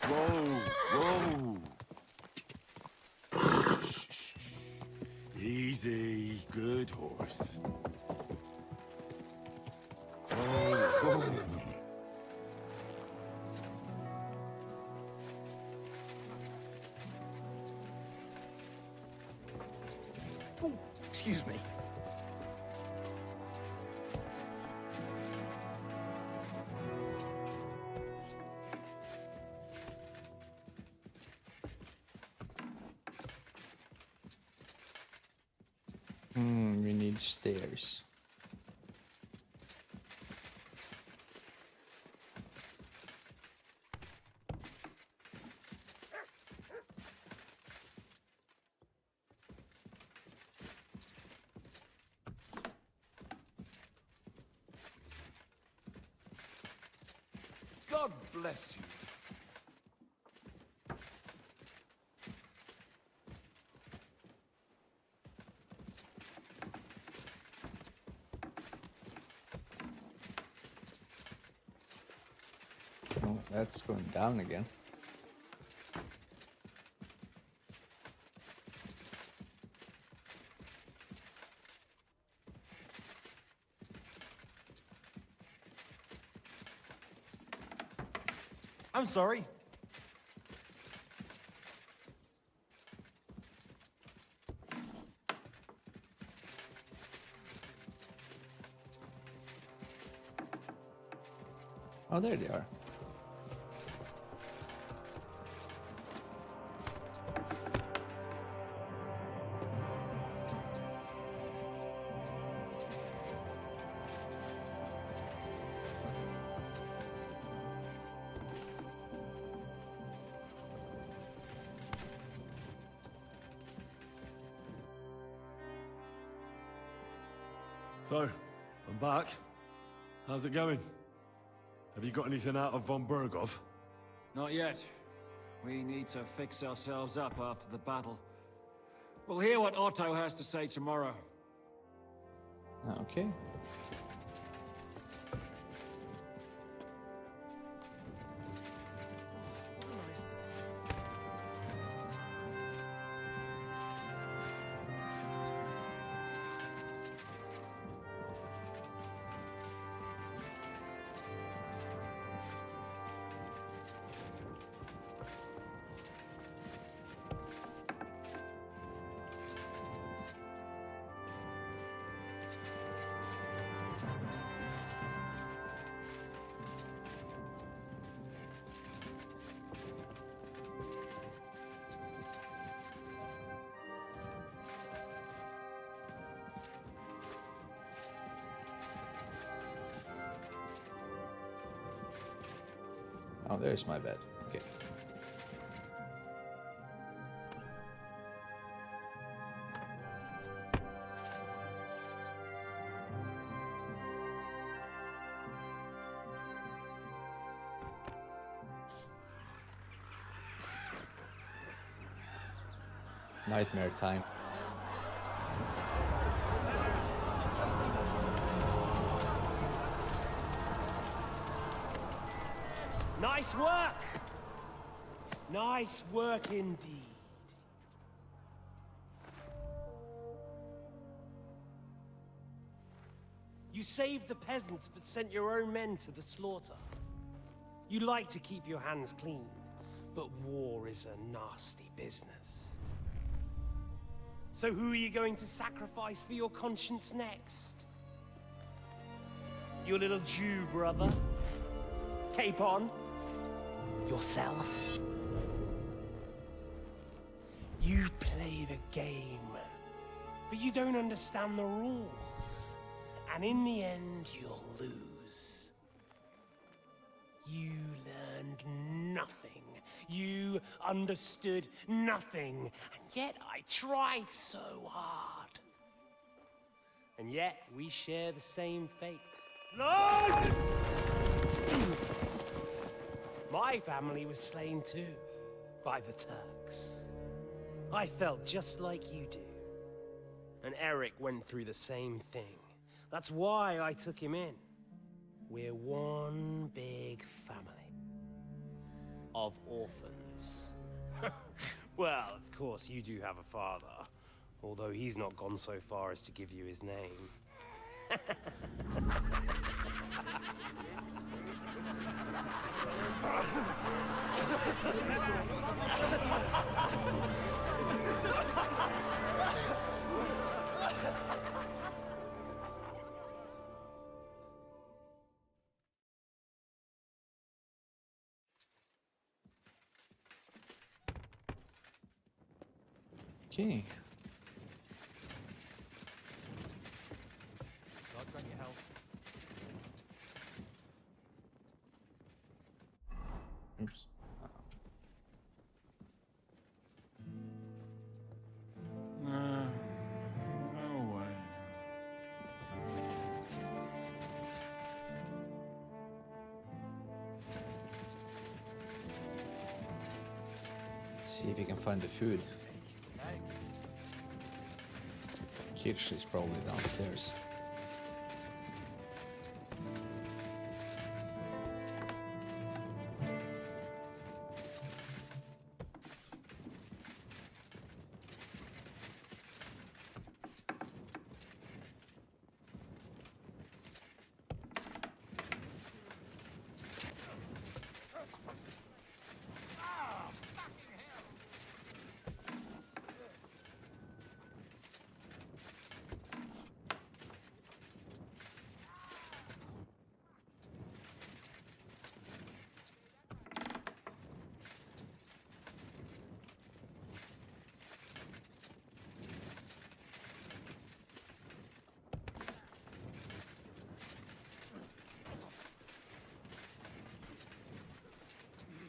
Whoa, whoa. Easy, good horse. Oh. Oh, excuse me. We need stairs. God bless you. Oh, that's going down again. I'm sorry. Oh, there they are. So, I'm back. How's it going? Have you got anything out of von Bergov? Not yet. We need to fix ourselves up after the battle. We'll hear what Otto has to say tomorrow. Okay. Oh, there's my bed. Okay. Nightmare time. Nice work! Nice work indeed. You saved the peasants but sent your own men to the slaughter. You like to keep your hands clean, but war is a nasty business. So who are you going to sacrifice for your conscience next? Your little Jew brother? Cape on? Yourself? You play the game, but you don't understand the rules. And in the end, you'll lose. You learned nothing. You understood nothing. And yet I tried so hard. And yet we share the same fate. Lord! My family was slain too, by the Turks. I felt just like you do. And Eric went through the same thing. That's why I took him in. We're one big family. Of orphans. Well, of course, you do have a father. Although he's not gone so far as to give you his name. Okay. God grant you health. Oops. No way. Let's see if we can find the food. Kitchen is probably downstairs.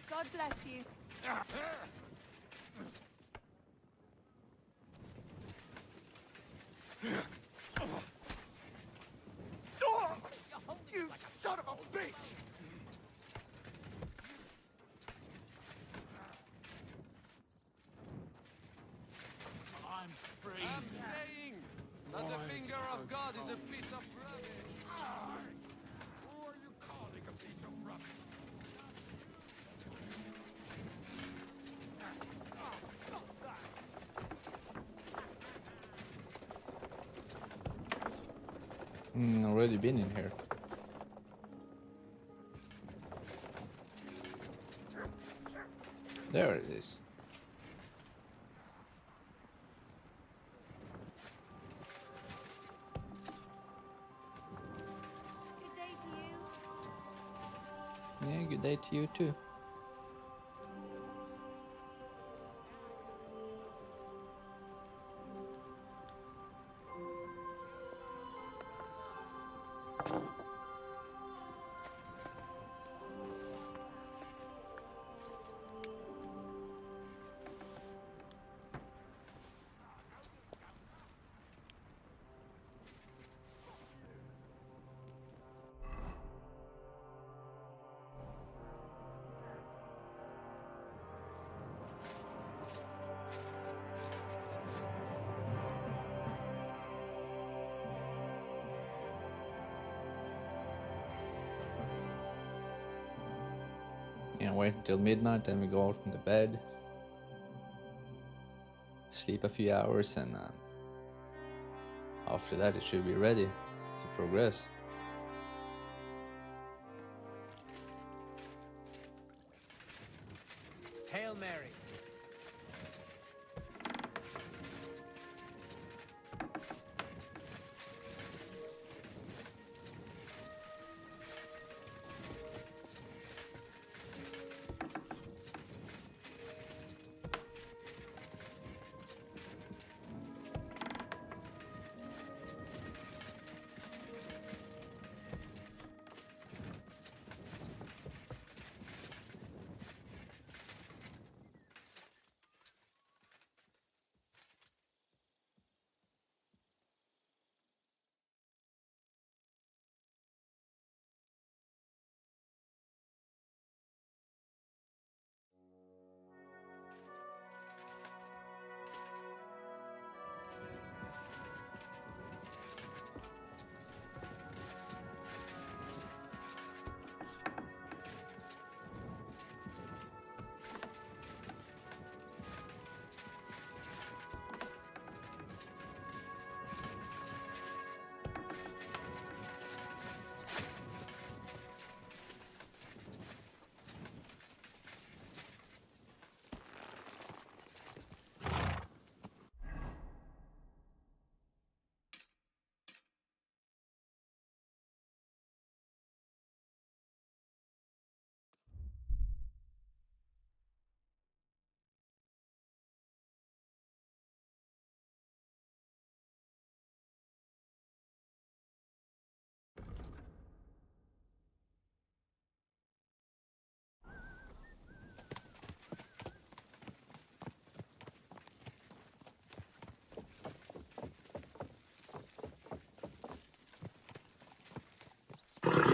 God bless you. You son of a bitch! I'm freezing. I'm saying that the finger of God is a piece of rubbish. Who are you calling a piece of rubbish? Already been in here. There it is. Good day to you. Yeah, good day to you too. wait until midnight, then we go out from the bed, sleep a few hours, and after that it should be ready to progress. Hail Mary.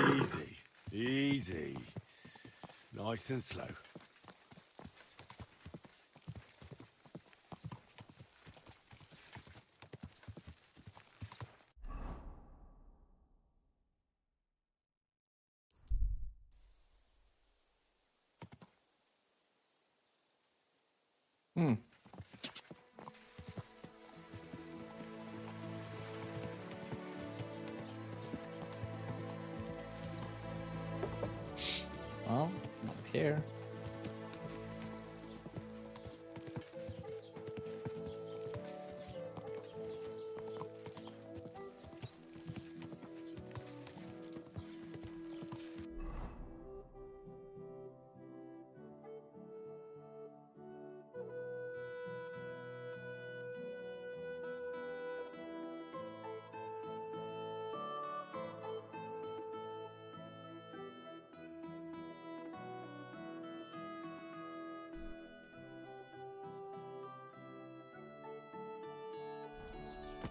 Easy, easy. Nice and slow. Well, not here.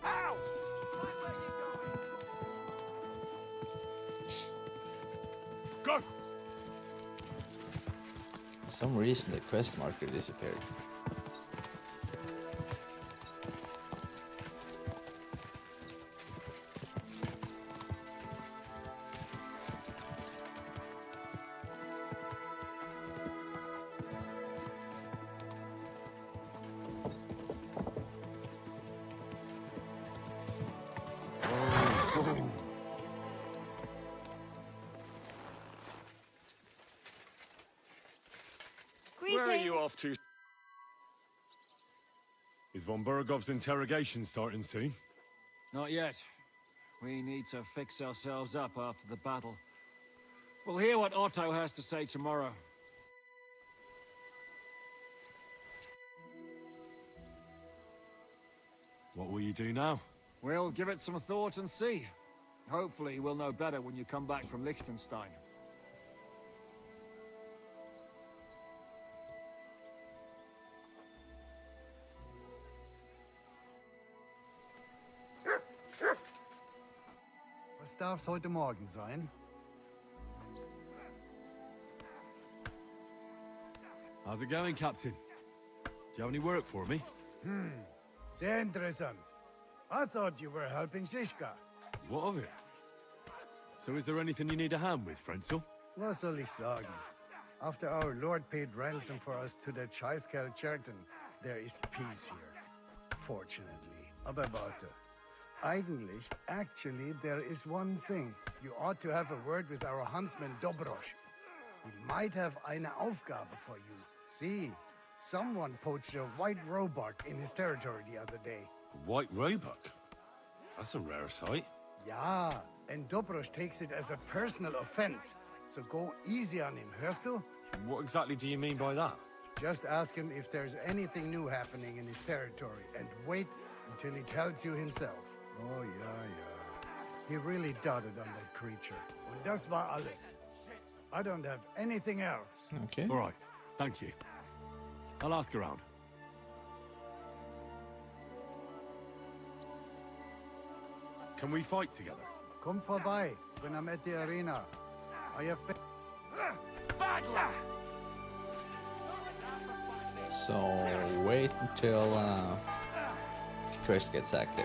Ow! Go! For some reason the quest marker disappeared. Where are you off to? Is von Bergov's interrogation starting soon? Not yet. We need to fix ourselves up after the battle. We'll hear what Otto has to say tomorrow. What will you do now? We'll give it some thought and see. Hopefully we'll know better when you come back from Liechtenstein. Was darf's heute Morgen sein? How's it going, Captain? Do you have any work for me? Sehr interessant. I thought you were helping Siska. What of it? So is there anything you need a hand with, Frenzel? Was soll ich sagen? After our lord paid ransom for us to the Chaiskel Cherton, there is peace here. Fortunately. Aber warte. Actually, there is one thing. You ought to have a word with our huntsman Dobrosh. He might have eine Aufgabe for you. See, someone poached a white roebuck in his territory the other day. A white roebuck? That's a rare sight. Ja, and Dobrosh takes it as a personal offense. So go easy on him, hörst du? What exactly do you mean by that? Just ask him if there's anything new happening in his territory, and wait until he tells you himself. Oh, yeah. He really doted on that creature. Und das war alles. I don't have anything else. Okay. All right, thank you. I'll ask around. Can we fight together? Komm vorbei, when I'm at the arena. I have been... So wait until quest gets active.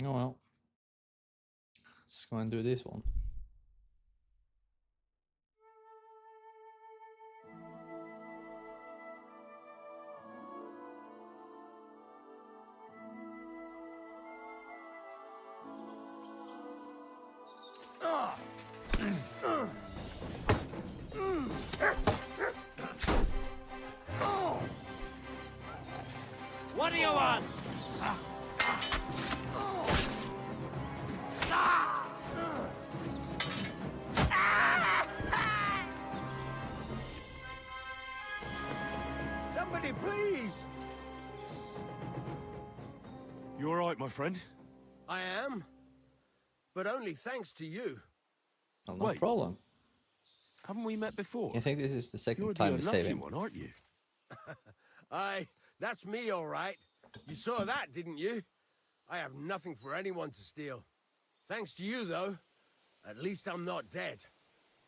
Oh well. Let's go and do this one. What do you want? Somebody, please! You all right, my friend? I am. But only thanks to you. Oh, no problem. Haven't we met before? I think this is the second You're time the we save unlucky him. one, aren't you? Aye, that's me, all right. You saw that, didn't you? I have nothing for anyone to steal. Thanks to you, though. At least I'm not dead.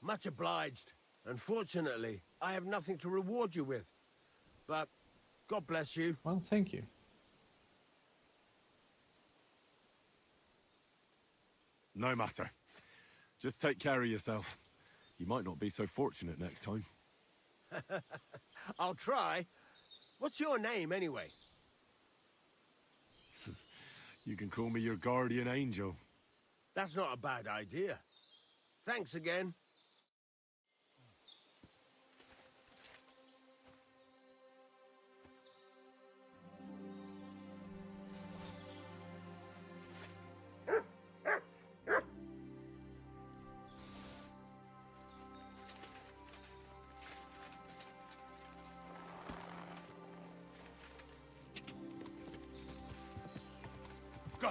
Much obliged. Unfortunately, I have nothing to reward you with. But God bless you. Well, thank you. No matter. Just take care of yourself. You might not be so fortunate next time. I'll try. What's your name, anyway? You can call me your guardian angel. That's not a bad idea. Thanks again. Go!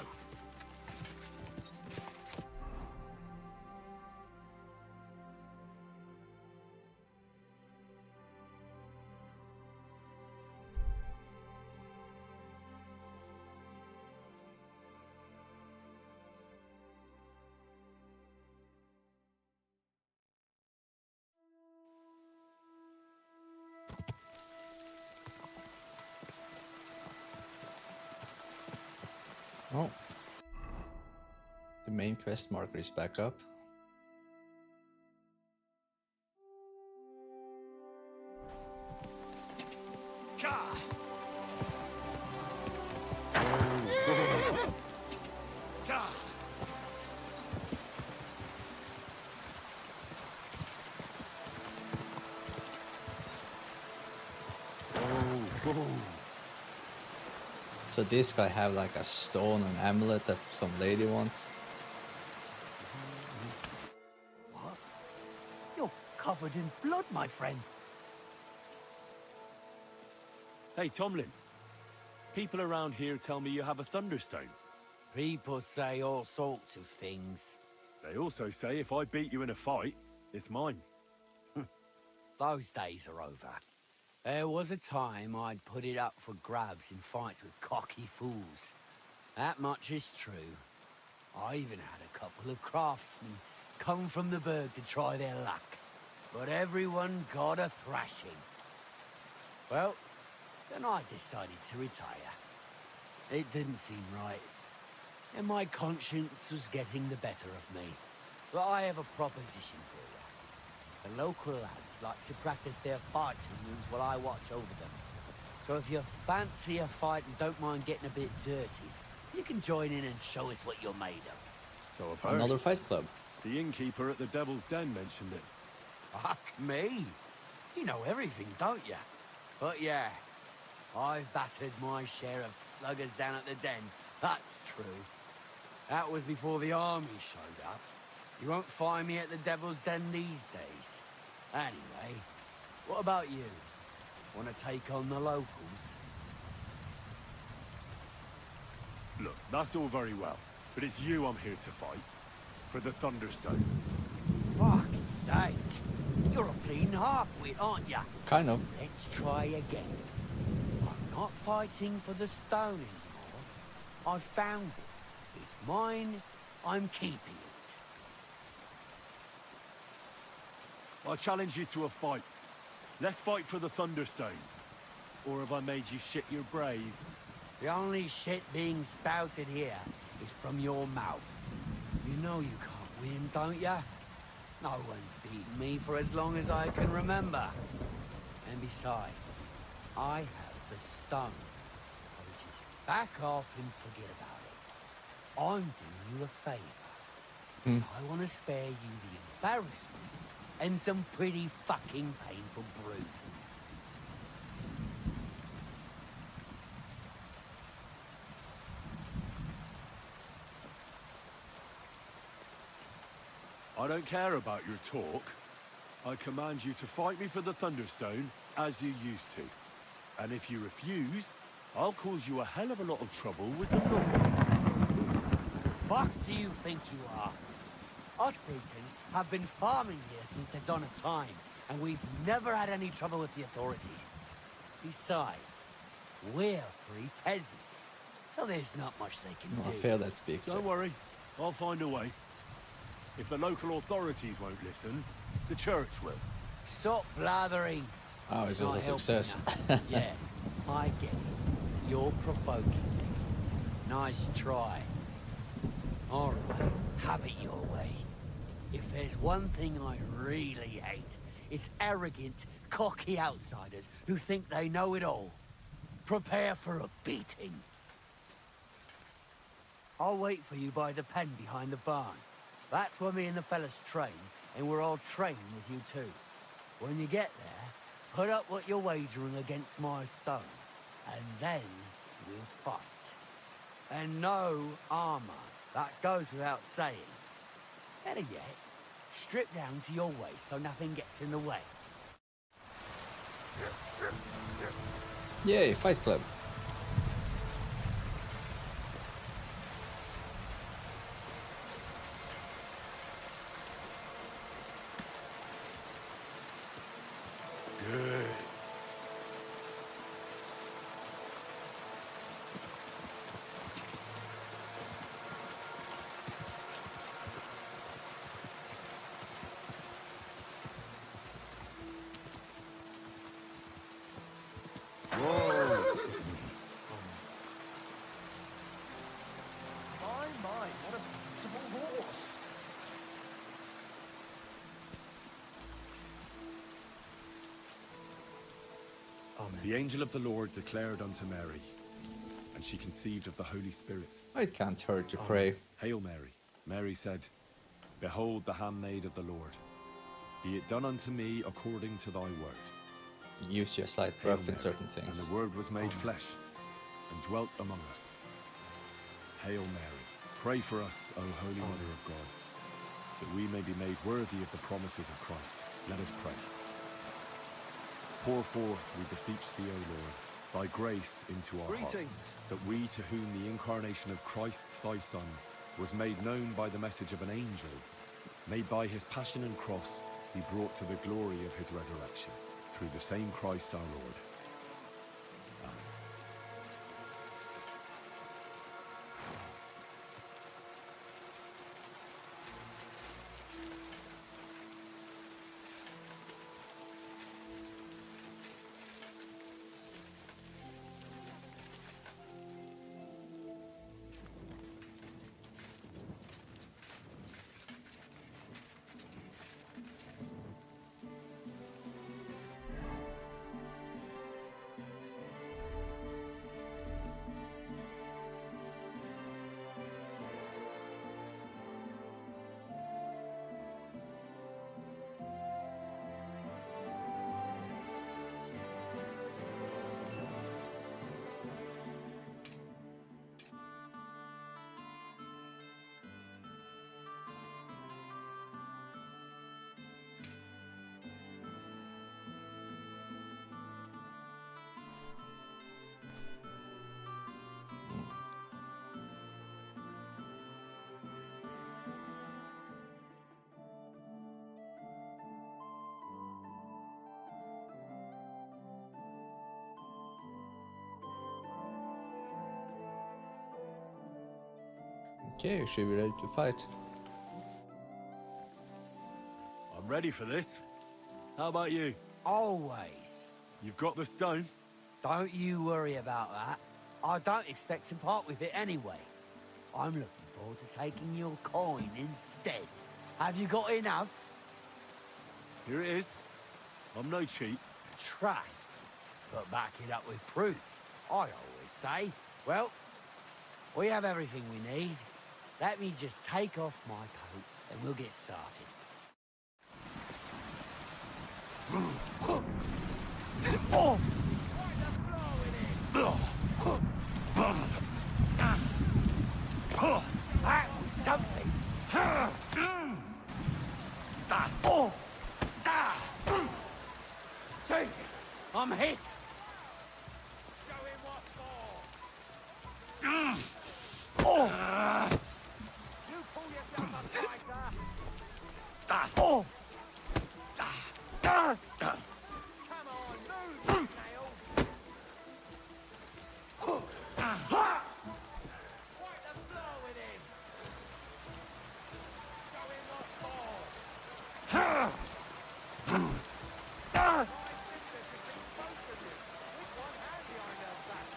Oh. The main quest marker is back up. So this guy have like a stone, an amulet that some lady wants. What? You're covered in blood, my friend. Hey, Tomlin. People around here tell me you have a Thunderstone. People say all sorts of things. They also say if I beat you in a fight, it's mine. Those days are over. There was a time I'd put it up for grabs in fights with cocky fools. That much is true. I even had a couple of craftsmen come from the burg to try their luck. But everyone got a thrashing. Well, then I decided to retire. It didn't seem right. And my conscience was getting the better of me. But I have a proposition for you. The local lads like to practice their fighting moves while I watch over them. So if you fancy a fight and don't mind getting a bit dirty, you can join in and show us what you're made of. So I've heard. Another fight club. The innkeeper at the Devil's Den mentioned it. Fuck me. You know everything, don't you? But yeah, I've battered my share of sluggers down at the den. That's true. That was before the army showed up. You won't find me at the Devil's Den these days. Anyway, what about you? Want to take on the locals? Look, that's all very well, but it's you I'm here to fight. For the Thunderstone. Fuck's sake. You're a clean half-wit, aren't you? Kind of. Let's try again. I'm not fighting for the stone anymore. I found it. It's mine. I'm keeping it. I challenge you to a fight. Let's fight for the Thunderstone. Or have I made you shit your brains? The only shit being spouted here is from your mouth. You know you can't win, don't ya? No one's beaten me for as long as I can remember. And besides, I have the stone. So just back off and forget about it. I'm doing you a favor. I want to spare you the embarrassment and some pretty fucking painful bruises. I don't care about your talk. I command you to fight me for the Thunderstone, as you used to. And if you refuse, I'll cause you a hell of a lot of trouble with the law. Fuck do you think you are? Us Britons have been farming here since the dawn of time, and we've never had any trouble with the authorities. Besides, we're free peasants, so there's not much they can do. I failed that speech. Don't worry, I'll find a way. If the local authorities won't listen, the church will. Stop blathering. Oh, it was a success. Yeah, I get it. You're provoking me. Nice try. All right, have it your way. If there's one thing I really hate, it's arrogant, cocky outsiders who think they know it all. Prepare for a beating. I'll wait for you by the pen behind the barn. That's where me and the fellas train, and we're all training with you too. When you get there, put up what you're wagering against my stone, and then we'll fight. And no armor, that goes without saying. Better yet, strip down to your waist so nothing gets in the way. Yay, Fight Club. Good. My, what a beautiful horse. The angel of the Lord declared unto Mary, and she conceived of the Holy Spirit. It can't hurt to pray. Hail Mary. Mary said, Behold the handmaid of the Lord. Be it done unto me according to thy word. Use your slight Hail breath in Mary. certain And things. the word was made flesh, and dwelt among us. Hail Mary, pray for us, O Holy Mother of God, that we may be made worthy of the promises of Christ. Let us pray. Pour forth, we beseech thee, O Lord, thy grace into our hearts, that we, to whom the incarnation of Christ thy Son was made known by the message of an angel, may by his passion and cross be brought to the glory of his resurrection, through the same Christ our Lord. Amen. Okay, you should be ready to fight. I'm ready for this. How about you? Always. You've got the stone? Don't you worry about that. I don't expect to part with it anyway. I'm looking forward to taking your coin instead. Have you got enough? Here it is. I'm no cheat. Trust, but back it up with proof. I always say. Well, we have everything we need. Let me just take off my coat and we'll get started. Oh! That was something. Oh! Jesus! I'm hit! Oh! You pull yourself up, fighter! Oh! Come on, move, you snail! Quite the blow with him! Show him what for! My sister has been both of you, with one hand behind her back.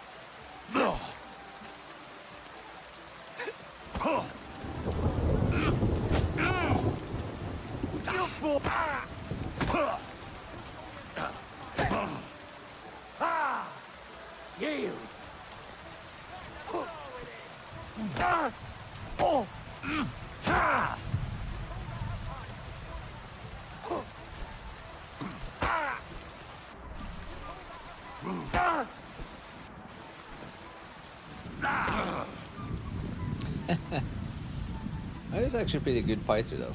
You fool! Yield! Oh! He's actually a pretty good fighter, though.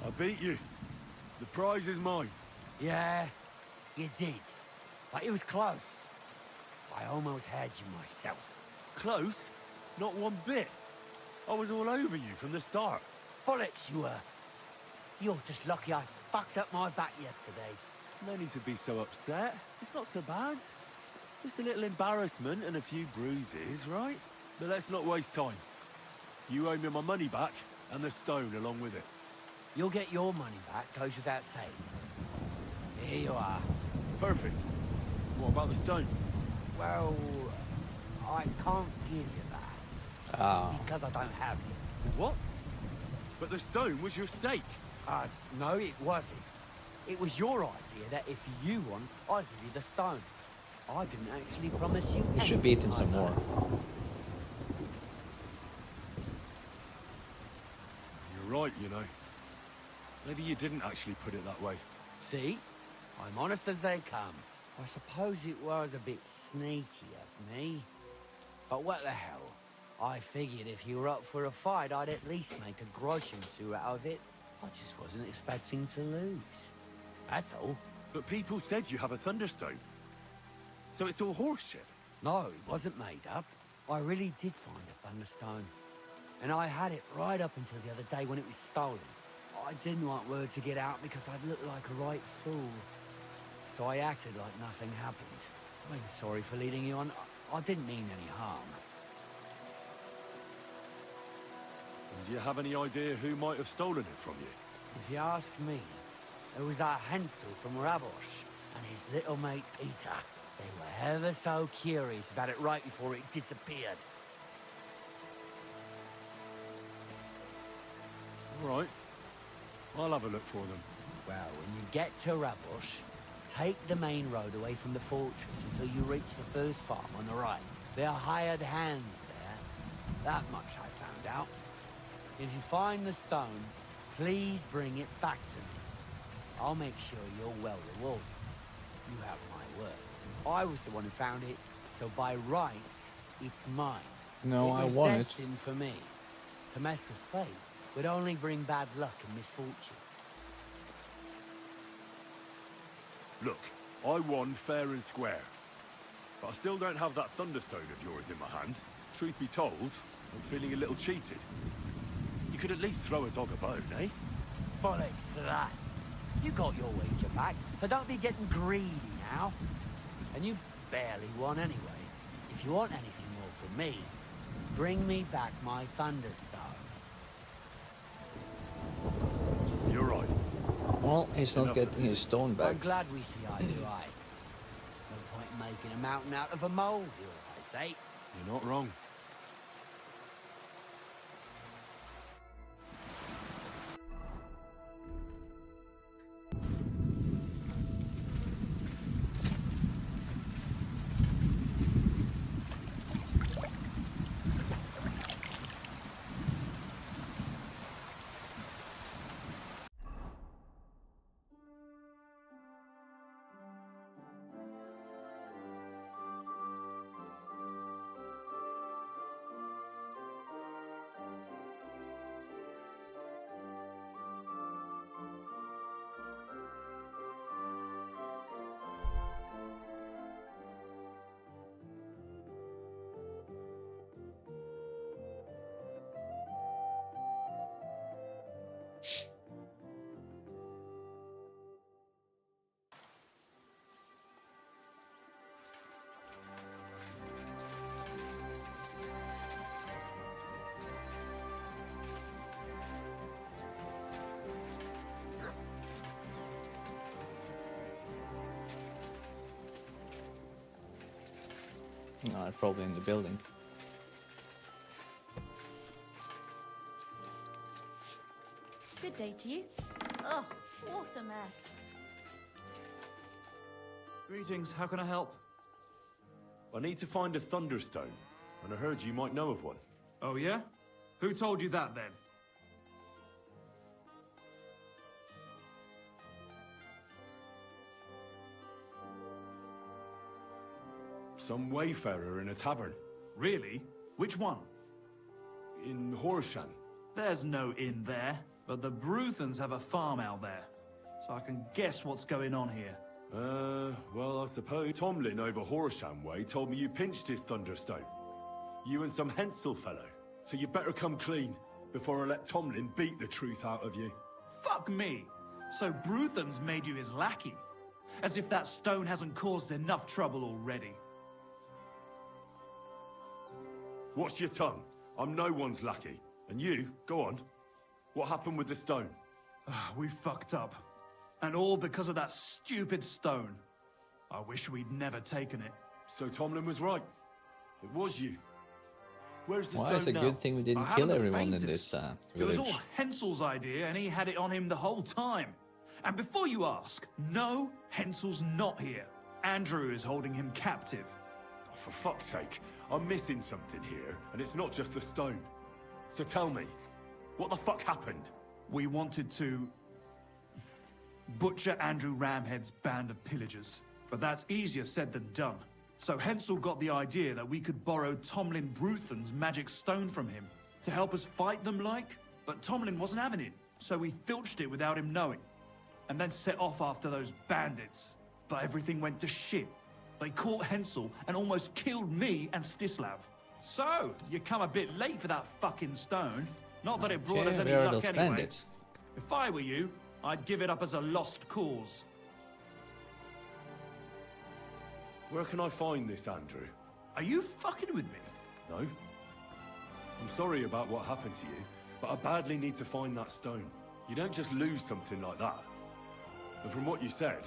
I beat you. The prize is mine. Yeah, you did. But it was close. I almost had you myself. Close? Not one bit. I was all over you from the start. Bollocks you were. You're just lucky I fucked up my back yesterday. No need to be so upset. It's not so bad. Just a little embarrassment and a few bruises, right? But let's not waste time. You owe me my money back, and the stone along with it. You'll get your money back, goes without saying. Here you are. Perfect. What about the stone? Well, I can't give you that. Ah. Because I don't have it. What? But the stone was your stake. No, it wasn't. It was your idea that if you won, I'd give you the stone. I didn't actually promise you You should beat him anything some like more. that. You're right, you know. Maybe you didn't actually put it that way. See? I'm honest as they come. I suppose it was a bit sneaky of me. But what the hell? I figured if you were up for a fight, I'd at least make a grosh or two out of it. I just wasn't expecting to lose. That's all. But people said you have a Thunderstone. So it's all horseshit. No, it wasn't made up. I really did find a Thunderstone. And I had it right up until the other day when it was stolen. I didn't want word to get out because I'd look like a right fool. So I acted like nothing happened. I'm sorry for leading you on. I didn't mean any harm. And do you have any idea who might have stolen it from you? If you ask me, it was that Hansel from Rabosh and his little mate Peter. They were ever so curious about it right before it disappeared. All right. I'll have a look for them. Well, when you get to Rabosh, take the main road away from the fortress until you reach the first farm on the right. There are hired hands there. That much I found out. If you find the stone, please bring it back to me. I'll make sure you're well rewarded. You have my word. I was the one who found it, so by rights, it's mine. No, I want it. It was destined for me. To mess with fate would only bring bad luck and misfortune. Look, I won fair and square. But I still don't have that Thunderstone of yours in my hand. Truth be told, I'm feeling a little cheated. You could at least throw a dog a bone, eh? Bollocks to that. You got your wager back, so don't be getting greedy now. And you barely won anyway. If you want anything more from me, bring me back my Thunderstone. You're right. Well, he's not getting his stone back. I'm glad we see eye to eye. No point in making a mountain out of a molehill, I say. You're not wrong. No, probably in the building. Good day to you. Oh, what a mess. Greetings, how can I help? I need to find a Thunderstone, and I heard you might know of one. Oh yeah? Who told you that then? Some wayfarer in a tavern. Really? Which one? In Horshan. There's no inn there, but the Bruthans have a farm out there. So I can guess what's going on here. Well, I suppose Tomlin over Horsham way told me you pinched his Thunderstone. You and some Hensel fellow. So you better come clean before I let Tomlin beat the truth out of you. Fuck me! So Bruthans made you his lackey? As if that stone hasn't caused enough trouble already. Watch your tongue. I'm no one's lackey. And you, go on. What happened with the stone? We fucked up. And all because of that stupid stone. I wish we'd never taken it. So Tomlin was right. It was you. Where's the Why stone is it a now? good thing we didn't I kill haven't the everyone in faintest. this It was village? all Hensel's idea, and he had it on him the whole time. And before you ask, no, Hensel's not here. Andrew is holding him captive. Oh, for fuck's sake, I'm missing something here, and it's not just the stone. So tell me, what the fuck happened? We wanted to... butcher Andrew Ramhead's band of pillagers. But that's easier said than done. So Hensel got the idea that we could borrow Tomlin Bruthen's magic stone from him to help us fight them like. But Tomlin wasn't having it, so we filched it without him knowing. And then set off after those bandits. But everything went to shit. They caught Hensel and almost killed me and Stislav. So, you come a bit late for that fucking stone. Not that it brought us any where are luck those anyway. bandits? If I were you, I'd give it up as a lost cause. Where can I find this, Andrew? Are you fucking with me? No. I'm sorry about what happened to you, but I badly need to find that stone. You don't just lose something like that. And from what you said,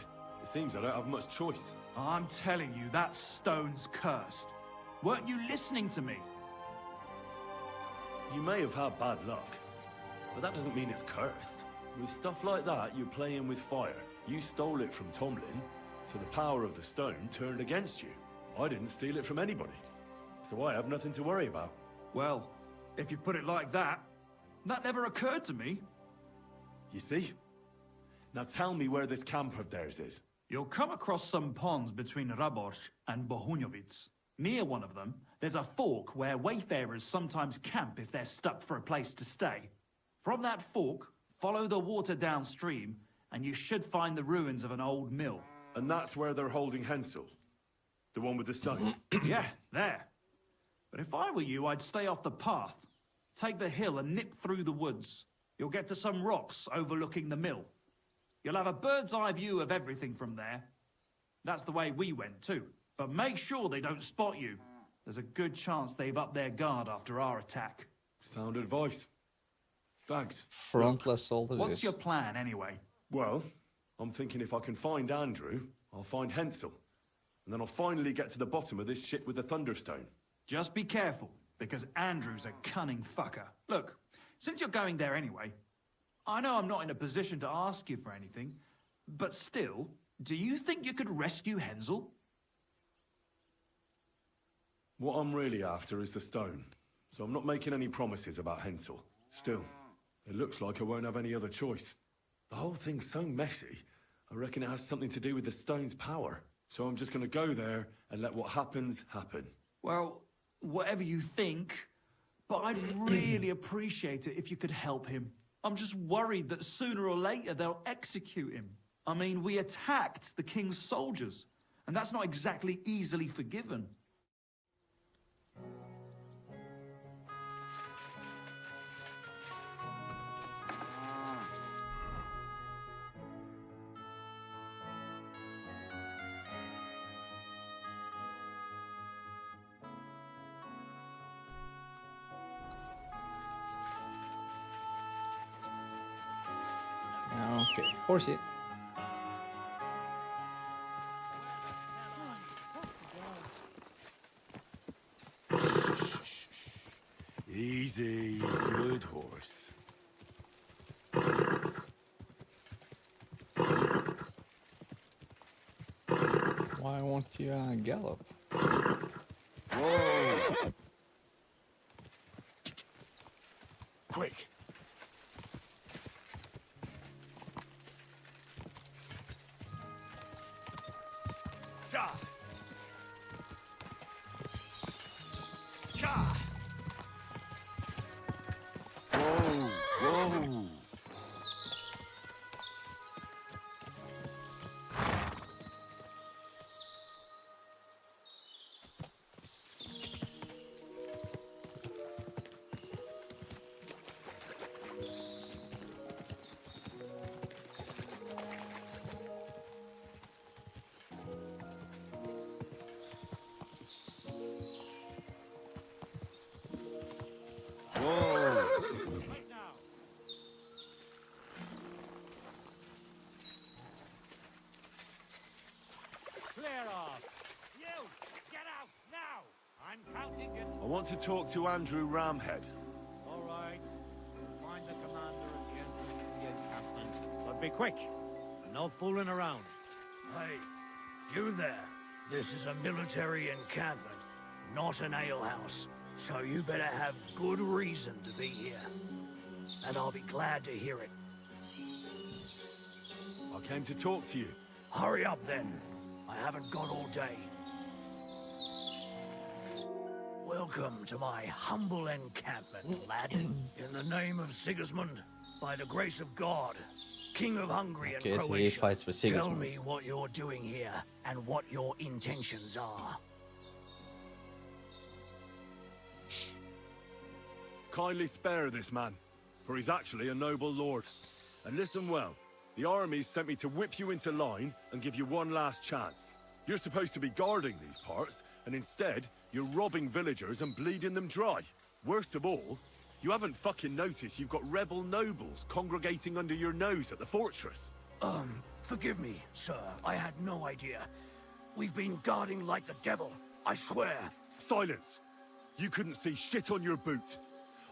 it seems I don't have much choice. I'm telling you, that stone's cursed. Weren't you listening to me? You may have had bad luck, but that doesn't mean it's cursed. With stuff like that, you're playing with fire. You stole it from Tomlin, so the power of the stone turned against you. I didn't steal it from anybody, so I have nothing to worry about. Well, if you put it like that, that never occurred to me. You see? Now tell me where this camp of theirs is. You'll come across some ponds between Raborsk and Bohunjovic. Near one of them, there's a fork where wayfarers sometimes camp if they're stuck for a place to stay. From that fork, follow the water downstream, and you should find the ruins of an old mill. And that's where they're holding Hensel? The one with the stone? Yeah, there. But if I were you, I'd stay off the path. Take the hill and nip through the woods. You'll get to some rocks overlooking the mill. You'll have a bird's eye view of everything from there. That's the way we went too. But make sure they don't spot you. There's a good chance they've upped their guard after our attack. Sound advice. Thanks. Frontless soldiers. What's your plan anyway? Well, I'm thinking if I can find Andrew, I'll find Hensel. And then I'll finally get to the bottom of this shit with the Thunderstone. Just be careful, because Andrew's a cunning fucker. Look, since you're going there anyway, I know I'm not in a position to ask you for anything, but still, do you think you could rescue Hensel? What I'm really after is the stone, so I'm not making any promises about Hensel. Still, it looks like I won't have any other choice. The whole thing's so messy, I reckon it has something to do with the stone's power. So I'm just gonna go there and let what happens, happen. Well, whatever you think, but I'd really appreciate it if you could help him. I'm just worried that sooner or later they'll execute him. I mean, we attacked the king's soldiers, and that's not exactly easily forgiven. Okay, horsey. Easy, good horse. Why won't you gallop? Whoa! Quick! Ja! Ja! Whoa! Whoa! Clear off! You! Get out now! I'm counting it. I want to talk to Andrew Ramhead. All right. Find the commander of the encampment. But be quick. No fooling around. Hey, you there. This is a military encampment, not an alehouse. So you better have good reason to be here. And I'll be glad to hear it. I came to talk to you. Hurry up then. I haven't got all day. Welcome to my humble encampment, lad. In the name of Sigismund, by the grace of God, King of Hungary and Okay, so he Croatia, fights for tell Sigismund. me what you're doing here and what your intentions are. Kindly spare this man, for he's actually a noble lord. And listen well, the army sent me to whip you into line and give you one last chance. You're supposed to be guarding these parts, and instead, you're robbing villagers and bleeding them dry. Worst of all, you haven't fucking noticed you've got rebel nobles congregating under your nose at the fortress. Forgive me, sir. I had no idea. We've been guarding like the devil, I swear. Silence! You couldn't see shit on your boot.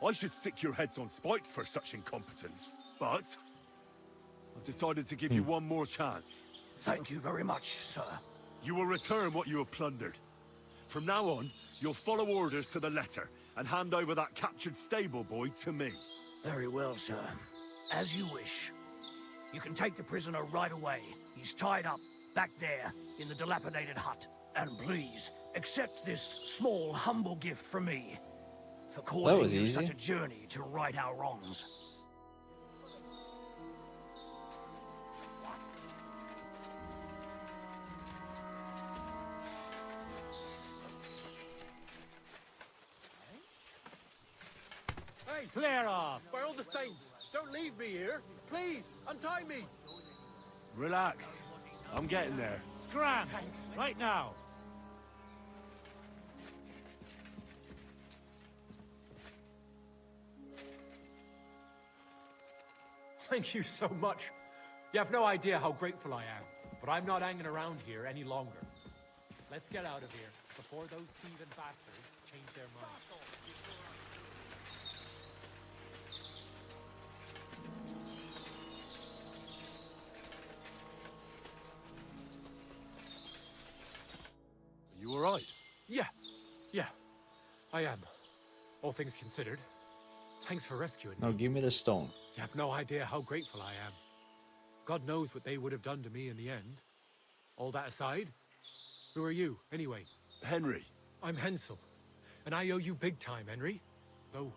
I should stick your heads on spikes for such incompetence. But I've decided to give you one more chance. Thank you very much, sir. You will return what you have plundered. From now on, you'll follow orders to the letter and hand over that captured stable boy to me. Very well, sir. As you wish. You can take the prisoner right away. He's tied up, back there, in the dilapidated hut. And please, accept this small, humble gift from me, for causing you such a journey to right our wrongs. Hey, clear off! By all the saints, don't leave me here! Please, untie me! Relax. I'm getting there. Scram! Right now! Thank you so much. You have no idea how grateful I am, but I'm not hanging around here any longer. Let's get out of here before those thieving bastards change their minds. Are you alright? Yeah, I am. All things considered. Thanks for rescuing me. Now give me the stone. You have no idea how grateful I am. God knows what they would have done to me in the end. All that aside, who are you, anyway? Henry. I'm Hensel, and I owe you big time, Henry. Though,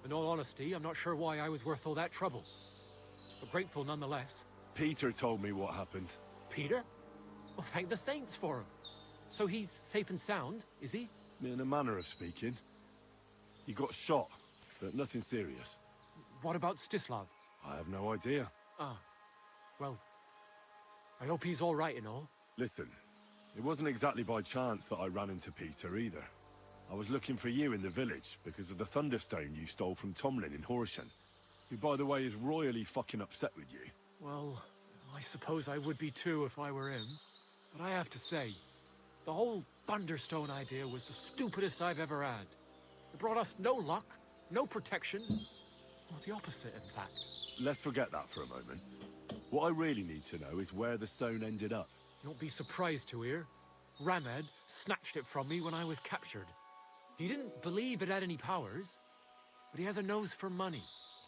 in all honesty, I'm not sure why I was worth all that trouble. But grateful nonetheless. Peter told me what happened. Peter? Well, thank the saints for him. So he's safe and sound, is he? In a manner of speaking. He got shot, but nothing serious. What about Stislav? I have no idea. Ah, well, I hope he's all right and all. Listen, it wasn't exactly by chance that I ran into Peter either. I was looking for you in the village because of the Thunderstone you stole from Tomlin in Horsham, who, by the way, is royally fucking upset with you. Well, I suppose I would be too if I were him. But I have to say, the whole Thunderstone idea was the stupidest I've ever had. It brought us no luck, no protection. Well, the opposite, in fact. Let's forget that for a moment. What I really need to know is where the stone ended up. You won't be surprised to hear. Ramed snatched it from me when I was captured. He didn't believe it had any powers, but he has a nose for money.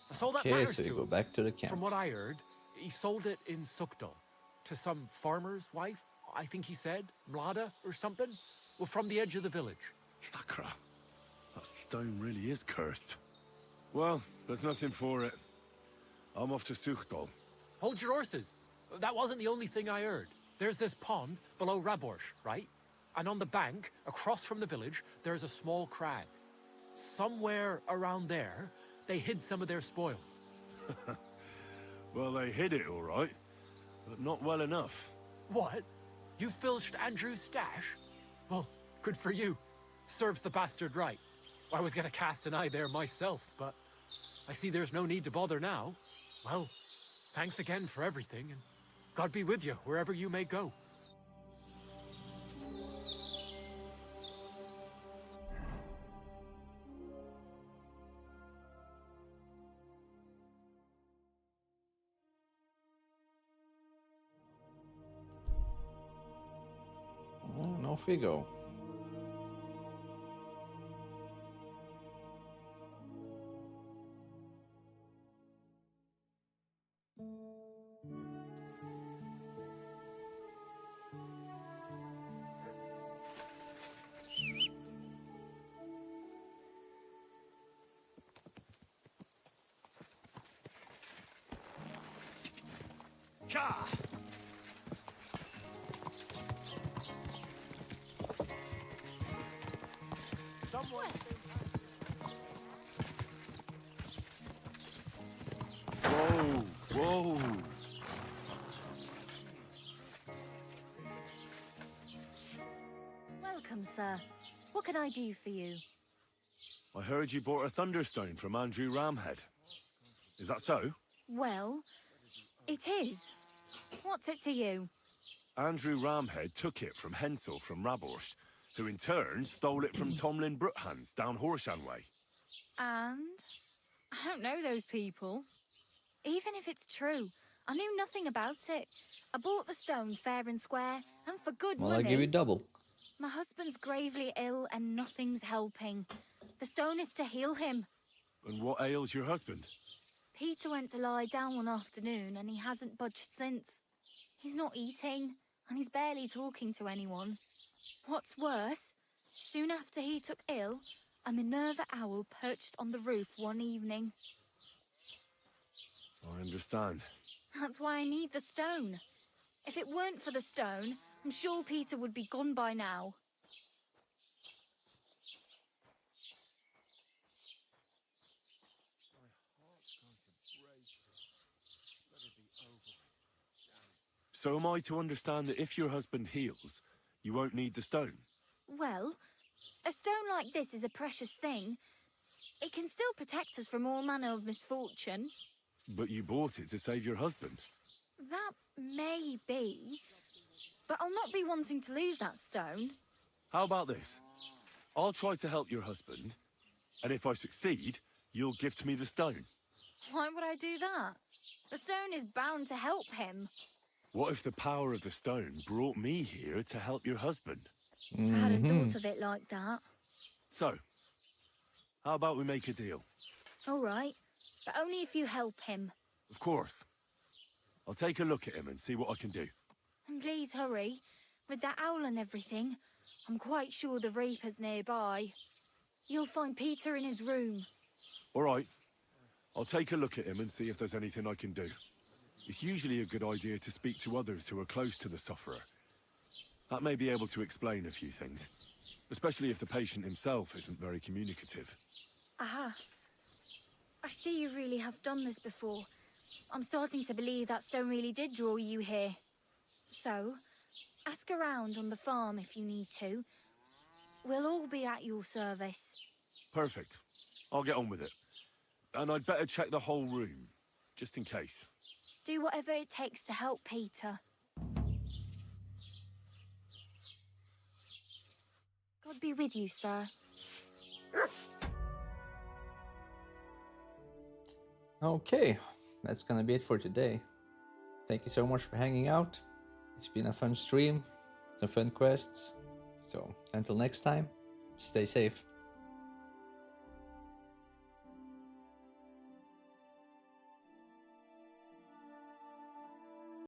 That's all that Okay, matters so to you him. go back to the camp. From what I heard, he sold it in Sukdal to some farmer's wife, I think he said, Mlada or something. Well, from the edge of the village. Sakra. That stone really is cursed. Well, there's nothing for it. I'm off to Sukhdal. Hold your horses. That wasn't the only thing I heard. There's this pond below Raborsh, right? And on the bank, across from the village, there's a small crag. Somewhere around there, they hid some of their spoils. Well, they hid it all right, but not well enough. What? You filched Andrew's stash? Well, good for you. Serves the bastard right. I was gonna cast an eye there myself, but I see there's no need to bother now. Well, thanks again for everything, and God be with you wherever you may go. And off we go. Ka! Someone... Whoa, whoa. Welcome, sir. What can I do for you? I heard you bought a Thunderstone from Andrew Ramhead. Is that so? Well, it is. What's it to you? Andrew Ramhead took it from Hensel from Raborsh, who in turn stole it from Tomlin Brookhans down Horshan way. And? I don't know those people. Even if it's true, I knew nothing about it. I bought the stone fair and square, and for good Well, money. I'll give you double. My husband's gravely ill, and nothing's helping. The stone is to heal him. And what ails your husband? Peter went to lie down one afternoon, and he hasn't budged since. He's not eating, and he's barely talking to anyone. What's worse, soon after he took ill, a Minerva owl perched on the roof one evening. I understand. That's why I need the stone. If it weren't for the stone, I'm sure Peter would be gone by now. So am I to understand that if your husband heals, you won't need the stone? Well, a stone like this is a precious thing. It can still protect us from all manner of misfortune. But you bought it to save your husband. That may be, but I'll not be wanting to lose that stone. How about this? I'll try to help your husband, and if I succeed, you'll gift me the stone. Why would I do that? The stone is bound to help him. What if the power of the stone brought me here to help your husband? I hadn't thought of it like that. So, how about we make a deal? All right, but only if you help him. Of course. I'll take a look at him and see what I can do. And please hurry. With that owl and everything, I'm quite sure the Reaper's nearby. You'll find Peter in his room. All right. I'll take a look at him and see if there's anything I can do. It's usually a good idea to speak to others who are close to the sufferer. That may be able to explain a few things, especially if the patient himself isn't very communicative. Aha. I see you really have done this before. I'm starting to believe that stone really did draw you here. So, ask around on the farm if you need to. We'll all be at your service. Perfect. I'll get on with it. And I'd better check the whole room, just in case. Do whatever it takes to help Peter. God be with you, sir. Okay, that's gonna be it for today. Thank you so much for hanging out. It's been a fun stream, some fun quests. So until next time, stay safe.